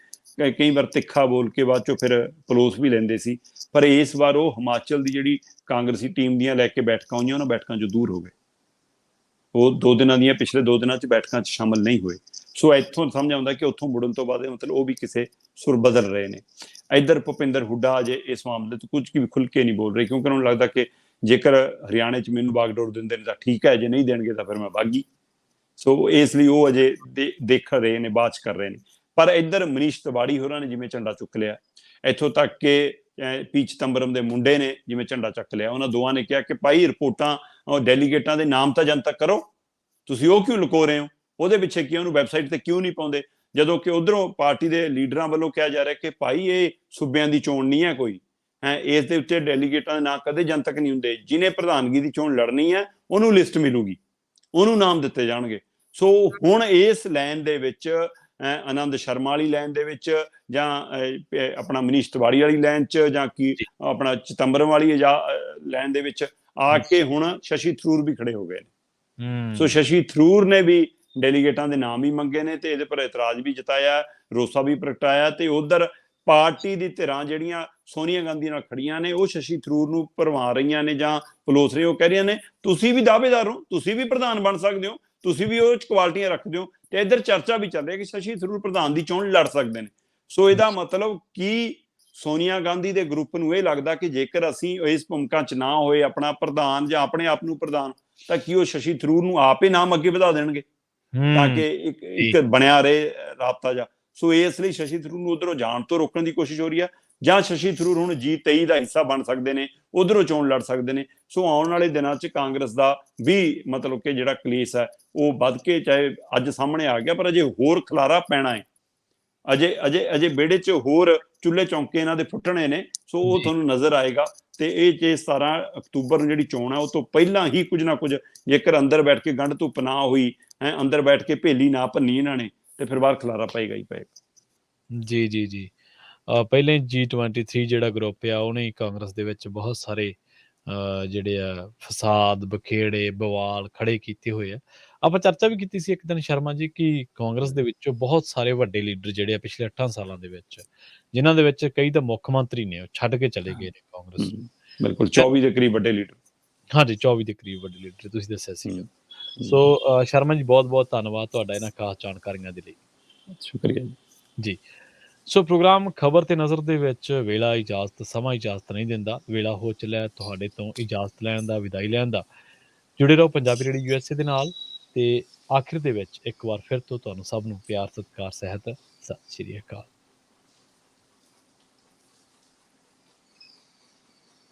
ਕਈ ਵਾਰ ਤਿੱਖਾ ਬੋਲ ਕੇ ਬਾਅਦ ਚੋਂ ਫਿਰ ਪਲੋਸ ਵੀ ਲੈਂਦੇ ਸੀ, ਪਰ ਇਸ ਵਾਰ ਉਹ ਹਿਮਾਚਲ ਦੀ ਜਿਹੜੀ ਕਾਂਗਰਸੀ ਟੀਮ ਦੀਆਂ ਲੈ ਕੇ ਬੈਠਕਾਂ ਹੋਈਆਂ, ਉਹਨਾਂ ਬੈਠਕਾਂ 'ਚੋਂ ਦੂਰ ਹੋ ਗਏ। ਉਹ 2 ਦਿਨਾਂ ਦੀਆਂ ਪਿਛਲੇ 2 ਦਿਨਾਂ 'ਚ ਬੈਠਕਾਂ 'ਚ ਸ਼ਾਮਲ ਨਹੀਂ ਹੋਏ। ਸੋ ਇੱਥੋਂ ਸਮਝ ਆਉਂਦਾ ਕਿ ਉੱਥੋਂ ਮੁੜਨ ਤੋਂ ਬਾਅਦ ਮਤਲਬ ਉਹ ਵੀ ਕਿਸੇ ਸੁਰ ਬਦਲ ਰਹੇ ਨੇ। ਇੱਧਰ ਭੁਪਿੰਦਰ ਹੁੱਡਾ ਅਜੇ ਇਸ ਮਾਮਲੇ 'ਚ ਕੁਝ ਵੀ ਖੁੱਲ੍ਹ ਕੇ ਨਹੀਂ ਬੋਲ ਰਹੇ, ਕਿਉਂਕਿ ਉਹਨਾਂ ਨੂੰ ਲੱਗਦਾ ਕਿ ਜੇਕਰ ਹਰਿਆਣੇ 'ਚ ਮੈਨੂੰ ਬਾਗਡੋਰ ਦਿੰਦੇ ਨੇ ਤਾਂ ਠੀਕ ਹੈ, ਜੇ ਨਹੀਂ ਦੇਣਗੇ ਤਾਂ ਫਿਰ ਮੈਂ ਬਾਗੀ। ਸੋ ਇਸ ਲਈ ਉਹ ਅਜੇ ਦੇਖ ਰਹੇ ਨੇ, ਬਾਤ ਕਰ ਰਹੇ ਨੇ। ਪਰ ਇੱਧਰ ਮਨੀਸ਼ ਤਿਵਾੜੀ ਹੋਰਾਂ ਨੇ ਜਿਵੇਂ ਝੰਡਾ ਚੁੱਕ ਲਿਆ, ਇੱਥੋਂ ਤੱਕ ਕਿ ਪੀ ਚਿਦੰਬਰਮ ਦੇ ਮੁੰਡੇ ਨੇ ਜਿਵੇਂ ਝੰਡਾ ਚੱਕ ਲਿਆ, ਉਹਨਾਂ ਦੋਵਾਂ ਨੇ ਕਿਹਾ ਕਿ ਭਾਈ ਰਿਪੋਰਟਾਂ ਡੈਲੀਗੇਟਾਂ ਦੇ ਨਾਮ ਤਾਂ ਜਨਤਕ ਕਰੋ, ਤੁਸੀਂ ਉਹ ਕਿਉਂ ਲੁਕੋ ਰਹੇ ਹੋ, ਉਹਦੇ ਪਿੱਛੇ ਕੀ ਉਹਨੂੰ ਵੈਬਸਾਈਟ ਤੇ ਕਿਉਂ ਨਹੀਂ ਪਾਉਂਦੇ। ਜਦੋਂ ਕਿ ਉਧਰੋਂ ਪਾਰਟੀ ਦੇ ਲੀਡਰਾਂ ਵੱਲੋਂ ਕਿਹਾ ਜਾ ਰਿਹਾ ਕਿ ਭਾਈ ਇਹ ਸੂਬਿਆਂ ਦੀ ਚੋਣ ਨਹੀਂ ਹੈ ਕੋਈ, ਇਸ ਦੇ ਉੱਤੇ ਡੈਲੀਗੇਟਾਂ ਦੇ ਨਾਂ ਕਦੇ ਜਨਤਕ ਨਹੀਂ ਹੁੰਦੇ, ਜਿਹਨੇ ਪ੍ਰਧਾਨਗੀ ਦੀ ਚੋਣ ਲੜਨੀ ਹੈ ਉਹਨੂੰ ਲਿਸਟ ਮਿਲੂਗੀ, ਉਹਨੂੰ ਨਾਮ ਦਿੱਤੇ ਜਾਣਗੇ। ਸੋ ਹੁਣ ਇਸ ਲਾਈਨ ਦੇ ਵਿੱਚ ਆਨੰਦ ਸ਼ਰਮਾ ਵਾਲੀ ਲਾਈਨ ਦੇ ਵਿੱਚ, ਜਾਂ ਆਪਣਾ ਮਨੀਸ਼ ਤਿਵਾੜੀ ਵਾਲੀ ਲਾਈਨ 'ਚ, ਜਾਂ ਕੀ ਆਪਣਾ ਚਿਦੰਬਰਮ ਵਾਲੀ ਲਾਈਨ ਦੇ ਵਿੱਚ ਆ ਕੇ ਹੁਣ ਸ਼ਸ਼ੀ ਥਰੂਰ ਵੀ ਖੜੇ ਹੋ ਗਏ ਨੇ। ਸੋ ਸ਼ਸ਼ੀ ਥਰੂਰ ਨੇ ਵੀ ਡੈਲੀਗੇਟਾਂ ਦੇ ਨਾਮ ਹੀ ਮੰਗੇ ਨੇ ਤੇ ਇਹਦੇ ਪਰ ਇਤਰਾਜ਼ ਵੀ ਜਤਾਇਆ, ਰੋਸਾ ਵੀ ਪ੍ਰਗਟਾਇਆ। ਤੇ ਉਧਰ ਪਾਰਟੀ ਦੀ ਧਿਰਾਂ ਜਿਹੜੀਆਂ ਸੋਨੀਆ ਗਾਂਧੀ ਨਾਲ ਖੜੀਆਂ ਨੇ, ਉਹ ਸ਼ਸ਼ੀ ਥਰੂਰ ਨੂੰ ਭਰਮਾ ਰਹੀਆਂ ਨੇ ਜਾਂ ਪਲੋਸ ਰਹੀਆਂ। ਉਹ ਕਹਿ ਰਹੀਆਂ ਨੇ ਤੁਸੀਂ ਵੀ ਦਾਅਵੇਦਾਰ ਹੋ, ਤੁਸੀਂ ਵੀ ਪ੍ਰਧਾਨ ਬਣ ਸਕਦੇ ਹੋ, ਤੁਸੀਂ ਵੀ ਉਹ 'ਚ ਕੁਆਲਿਟੀਆਂ ਰੱਖਦੇ ਹੋ। ਤੇ ਇੱਧਰ ਚਰਚਾ ਵੀ ਚੱਲ ਰਹੀ ਹੈ ਕਿ ਸ਼ਸ਼ੀ ਥਰੂਰ ਪ੍ਰਧਾਨ ਦੀ ਚੋਣ ਲੜ ਸਕਦੇ ਨੇ। ਸੋ ਇਹਦਾ ਮਤਲਬ ਕਿ ਸੋਨੀਆ ਗਾਂਧੀ ਦੇ ਗਰੁੱਪ ਨੂੰ ਇਹ ਲੱਗਦਾ ਕਿ ਜੇਕਰ ਅਸੀਂ ਇਸ ਭੂਮਿਕਾ 'ਚ ਨਾ ਹੋਏ ਆਪਣਾ ਪ੍ਰਧਾਨ ਜਾਂ ਆਪਣੇ ਆਪ ਨੂੰ ਪ੍ਰਧਾਨ, ਤਾਂ ਕੀ ਉਹ ਸ਼ਸ਼ੀ ਥਰੂਰ ਨੂੰ ਆਪ ਹੀ ਨਾਮ ਅੱਗੇ ਵਧਾ ਦੇਣਗੇ ਤਾਂ ਕਿ ਇੱਕ ਬਣਿਆ ਰਹੇ ਰਾਬਤਾ ਜਾ। ਸੋ ਇਸ ਲਈ ਸ਼ਸ਼ੀ ਥਰੂਰ ਨੂੰ ਉਧਰੋਂ ਜਾਣ ਤੋਂ ਰੋਕਣ ਦੀ ਕੋਸ਼ਿਸ਼ ਹੋ ਰਹੀ ਹੈ, ਜਾਂ ਸ਼ਸ਼ੀ ਥਰੂਰ ਹੁਣ G23 ਦਾ ਹਿੱਸਾ ਬਣ ਸਕਦੇ ਨੇ, ਉਧਰੋਂ ਚੋਣ ਲੜ ਸਕਦੇ ਨੇ। ਸੋ ਆਉਣ ਵਾਲੇ ਦਿਨਾਂ 'ਚ ਕਾਂਗਰਸ ਦਾ ਵੀ ਮਤਲਬ ਕਿ ਜਿਹੜਾ ਕਲੇਸ਼ ਹੈ ਉਹ ਵੱਧ ਕੇ, ਚਾਹੇ ਅੱਜ ਸਾਹਮਣੇ ਆ ਗਿਆ, ਪਰ ਅਜੇ ਹੋਰ ਖਲਾਰਾ ਪੈਣਾ ਹੈ, ਅਜੇ ਵਿਹੜੇ 'ਚ ਹੋਰ ਚੁੱਲ੍ਹੇ ਚੌਂਕੇ ਇਹਨਾਂ ਦੇ ਫੁੱਟਣੇ ਨੇ। ਸੋ ਉਹ ਤੁਹਾਨੂੰ ਨਜ਼ਰ ਆਏਗਾ। ਤੇ ਇਹ ਜੇ 17 ਅਕਤੂਬਰ ਨੂੰ ਜਿਹੜੀ ਚੋਣ ਹੈ ਉਹ ਤੋਂ ਪਹਿਲਾਂ ਹੀ ਕੁਝ ਨਾ ਕੁਝ, ਜੇਕਰ ਅੰਦਰ ਬੈਠ ਕੇ ਗੰਢ ਧੁੱਪ ਨਾ ਹੋਈ, ਅੰਦਰ ਬੈਠ ਕੇ ਭੇਲੀ ਨਾ ਭੰਨੀ ਇਹਨਾਂ ਨੇ, ਤੇ ਫਿਰ ਬਾਹਰ ਖਲਾਰਾ ਪਏਗਾ ਹੀ ਪਏਗਾ। ਜੀ ਪਹਿਲਾਂ ਹੀ G23 ਜਿਹੜਾ ਗਰੁੱਪ ਆ ਉਹਨੇ ਕਾਂਗਰਸ ਦੇ ਵਿੱਚ ਬਹੁਤ ਸਾਰੇ ਜਿਹੜੇ ਆ ਫਸਾਦ, ਬਖੇੜੇ, ਬਵਾਲ ਖੜੇ ਕੀਤੇ ਹੋਏ ਆ। ਆਪਾਂ ਚਰਚਾ ਵੀ ਕੀਤੀ ਸੀ ਇੱਕ ਦਿਨ ਸ਼ਰਮਾ ਜੀ ਕਿ ਕਾਂਗਰਸ ਦੇ ਵਿੱਚੋਂ ਬਹੁਤ ਸਾਰੇ ਵੱਡੇ ਲੀਡਰ ਜਿਹੜੇ ਆ ਪਿਛਲੇ 8 ਸਾਲਾਂ ਦੇ ਵਿੱਚ, ਜਿਨ੍ਹਾਂ ਦੇ ਵਿੱਚ ਕਈ ਤਾਂ ਮੁੱਖ ਮੰਤਰੀ ਨੇ, ਉਹ ਛੱਡ ਕੇ ਚਲੇ ਗਏ ਨੇ ਕਾਂਗਰਸ ਨੂੰ। ਬਿਲਕੁਲ 24 ਦੇ ਕਰੀਬ ਵੱਡੇ ਲੀਡਰ। ਹਾਂਜੀ 24 ਦੇ ਕਰੀਬ ਵੱਡੇ ਲੀਡਰ ਤੁਸੀਂ ਦੱਸਿਆ ਸੀਗਾ। ਸੋ ਸ਼ਰਮਾ ਜੀ ਬਹੁਤ ਧੰਨਵਾਦ ਤੁਹਾਡਾ ਇਹਨਾਂ ਖਾਸ ਜਾਣਕਾਰੀਆਂ ਦੇ ਲਈ। ਸ਼ੁਕਰੀਆ ਜੀ। ਸੋ ਪ੍ਰੋਗਰਾਮ ਖਬਰ ਤੇ ਨਜ਼ਰ ਦੇ ਵਿੱਚ ਵੇਲਾ ਸਮਾਂ ਇਜਾਜ਼ਤ ਨਹੀਂ ਦਿੰਦਾ। ਵੇਲਾ ਹੋ ਚੱਲਿਆ ਤੁਹਾਡੇ ਤੋਂ ਇਜਾਜ਼ਤ ਲੈਣ ਦਾ, ਵਿਦਾਈ ਲੈਣ ਦਾ। ਜੁੜੇ ਰਹੋ ਪੰਜਾਬੀ ਰੇਡੀਓ USA ਦੇ ਨਾਲ। ਤੇ ਆਖਿਰ ਦੇ ਵਿੱਚ ਇੱਕ ਵਾਰ ਫਿਰ ਤੋਂ ਤੁਹਾਨੂੰ ਸਭ ਨੂੰ ਪਿਆਰ, ਸਤਿਕਾਰ ਸਹਿਤ ਸਤਿ ਸ਼੍ਰੀ ਅਕਾਲ।